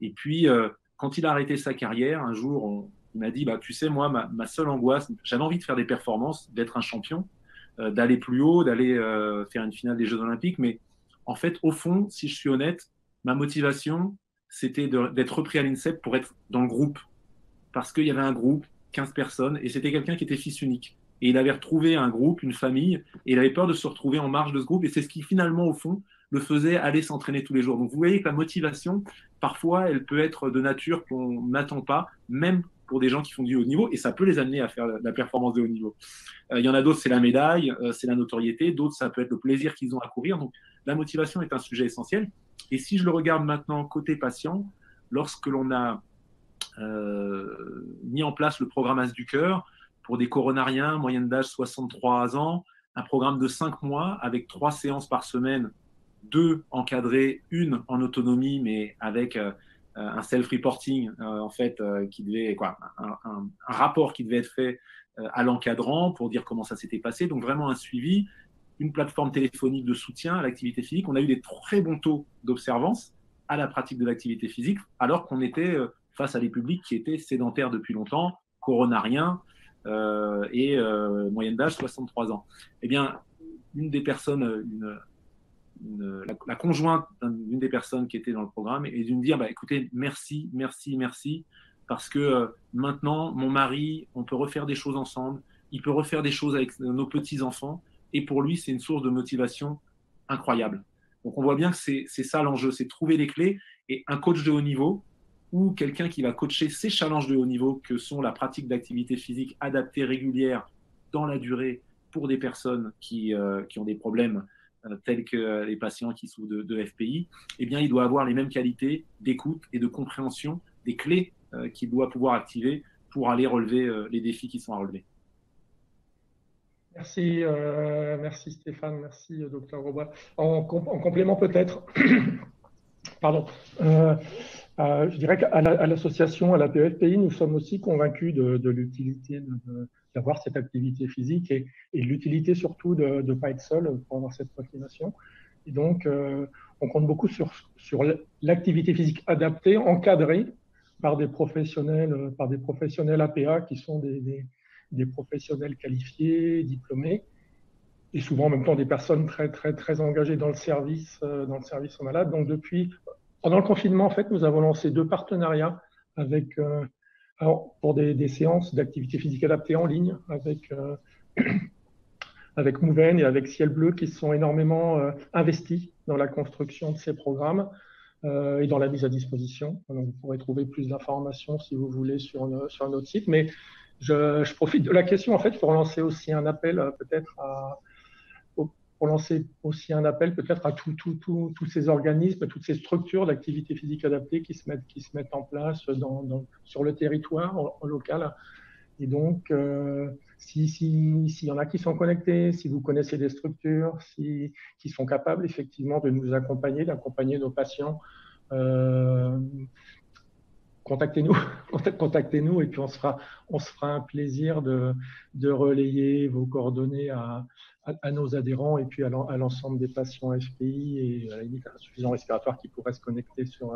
Et puis, quand il a arrêté sa carrière, un jour, il m'a dit, tu sais, moi, ma seule angoisse, j'avais envie de faire des performances, d'être un champion, d'aller plus haut, d'aller faire une finale des Jeux Olympiques. Mais en fait, au fond, si je suis honnête, ma motivation, c'était d'être repris à l'INSEP pour être dans le groupe. Parce qu'il y avait un groupe, 15 personnes, et c'était quelqu'un qui était fils unique. Et il avait retrouvé un groupe, une famille, et il avait peur de se retrouver en marge de ce groupe. Et c'est ce qui, finalement, au fond, le faisait aller s'entraîner tous les jours. Donc, vous voyez que la motivation, parfois, elle peut être de nature qu'on n'attend pas, même pour des gens qui font du haut niveau, et ça peut les amener à faire la performance de haut niveau. Il y en a d'autres, c'est la médaille, c'est la notoriété. D'autres, ça peut être le plaisir qu'ils ont à courir. Donc, la motivation est un sujet essentiel. Et si je le regarde maintenant côté patient, lorsque l'on a mis en place le programme As du Cœur pour des coronariens, moyenne d'âge 63 ans, un programme de 5 mois avec 3 séances par semaine, 2 encadrées, 1 en autonomie, mais avec un self-reporting en fait, qui devait un rapport qui devait être fait à l'encadrant pour dire comment ça s'était passé. Donc vraiment un suivi, une plateforme téléphonique de soutien à l'activité physique. On a eu des très bons taux d'observance à la pratique de l'activité physique, alors qu'on était face à des publics qui étaient sédentaires depuis longtemps, coronariens et moyenne d'âge 63 ans. Eh bien, une des personnes, la conjointe d'une des personnes qui était dans le programme est de me dire écoutez, merci, parce que maintenant, mon mari, on peut refaire des choses ensemble, il peut refaire des choses avec nos petits-enfants, et pour lui, c'est une source de motivation incroyable. Donc, on voit bien que c'est ça l'enjeu, c'est trouver les clés, et un coach de haut niveau, ou quelqu'un qui va coacher ces challenges de haut niveau que sont la pratique d'activité physique adaptée régulière dans la durée pour des personnes qui ont des problèmes tels que les patients qui souffrent de FPI, eh bien, il doit avoir les mêmes qualités d'écoute et de compréhension des clés qu'il doit pouvoir activer pour aller relever les défis qui sont à relever. Merci, merci Stéphane, merci Dr Roba. En complément peut-être, pardon, je dirais qu'à l'association, à la PEFPI, nous sommes aussi convaincus de l'utilité d'avoir cette activité physique et l'utilité surtout de ne pas être seul pour avoir cette motivation. Et donc, on compte beaucoup sur l'activité physique adaptée, encadrée par des professionnels APA qui sont des professionnels qualifiés, diplômés, et souvent en même temps des personnes très engagées dans le service aux malades. Donc pendant le confinement, en fait, nous avons lancé 2 partenariats pour des séances d'activité physique adaptée en ligne avec Mouven et avec Ciel Bleu qui sont énormément investis dans la construction de ces programmes et dans la mise à disposition. Donc, vous pourrez trouver plus d'informations si vous voulez sur notre site. Mais Je profite de la question en fait pour lancer aussi un appel peut-être à tous ces organismes, toutes ces structures d'activité physique adaptée qui se mettent en place sur le territoire en local. Et donc, s'il y en a qui sont connectés, si vous connaissez des structures qui sont capables effectivement de nous accompagner, d'accompagner nos patients, contactez-nous, contactez-nous et puis on se fera un plaisir de relayer vos coordonnées à nos adhérents et puis à l'ensemble des patients FPI et à la limite à l'insuffisance respiratoire qui pourraient se connecter sur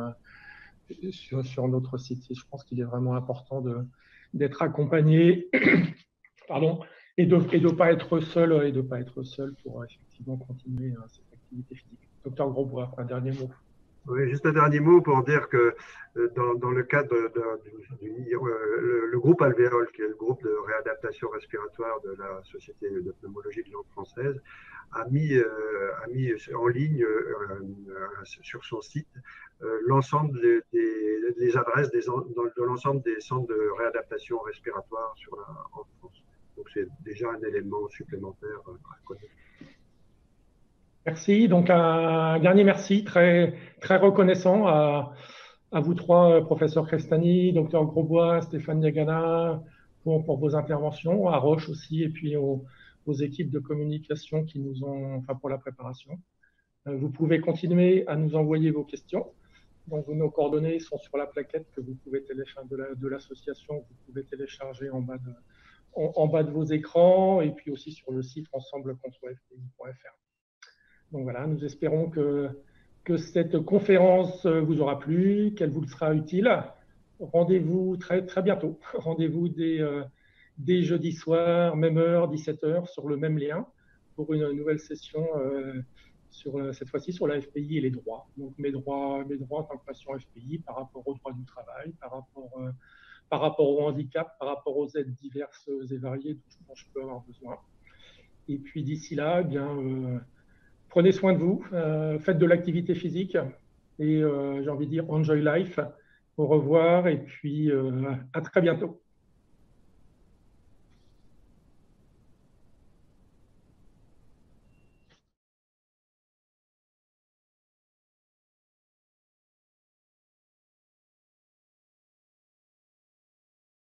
notre site. Et je pense qu'il est vraiment important d'être accompagné pardon, et de pas être seul pour effectivement continuer cette activité physique. Docteur Grosbois, un dernier mot. Oui, juste un dernier mot pour dire que dans le cadre le groupe Alvéole, qui est le groupe de réadaptation respiratoire de la Société de pneumologie de langue française, a mis en ligne sur son site l'ensemble des adresses de l'ensemble des centres de réadaptation respiratoire en France. Donc c'est déjà un élément supplémentaire à connaître. Merci. Donc, un dernier merci, très, très reconnaissant à vous trois, professeur Crestani, docteur Grosbois, Stéphane Diagana, pour vos interventions, à Roche aussi, et puis aux équipes de communication qui nous ont, enfin, pour la préparation. Vous pouvez continuer à nous envoyer vos questions. Donc, nos coordonnées sont sur la plaquette que vous pouvez télécharger de l'association, vous pouvez télécharger en bas de vos écrans, et puis aussi sur le site ensemblecontrefpi.fr. Donc voilà, nous espérons que cette conférence vous aura plu, qu'elle vous sera utile. Rendez-vous très, très bientôt. Rendez-vous dès jeudi soir, même heure, 17h, sur le même lien, pour une nouvelle session, cette fois-ci sur la FPI et les droits. Donc mes droits en tant que patient FPI par rapport aux droits du travail, par rapport au handicap, par rapport aux aides diverses et variées dont je peux avoir besoin. Et puis d'ici là, eh bien, prenez soin de vous, faites de l'activité physique et j'ai envie de dire enjoy life. Au revoir et puis à très bientôt.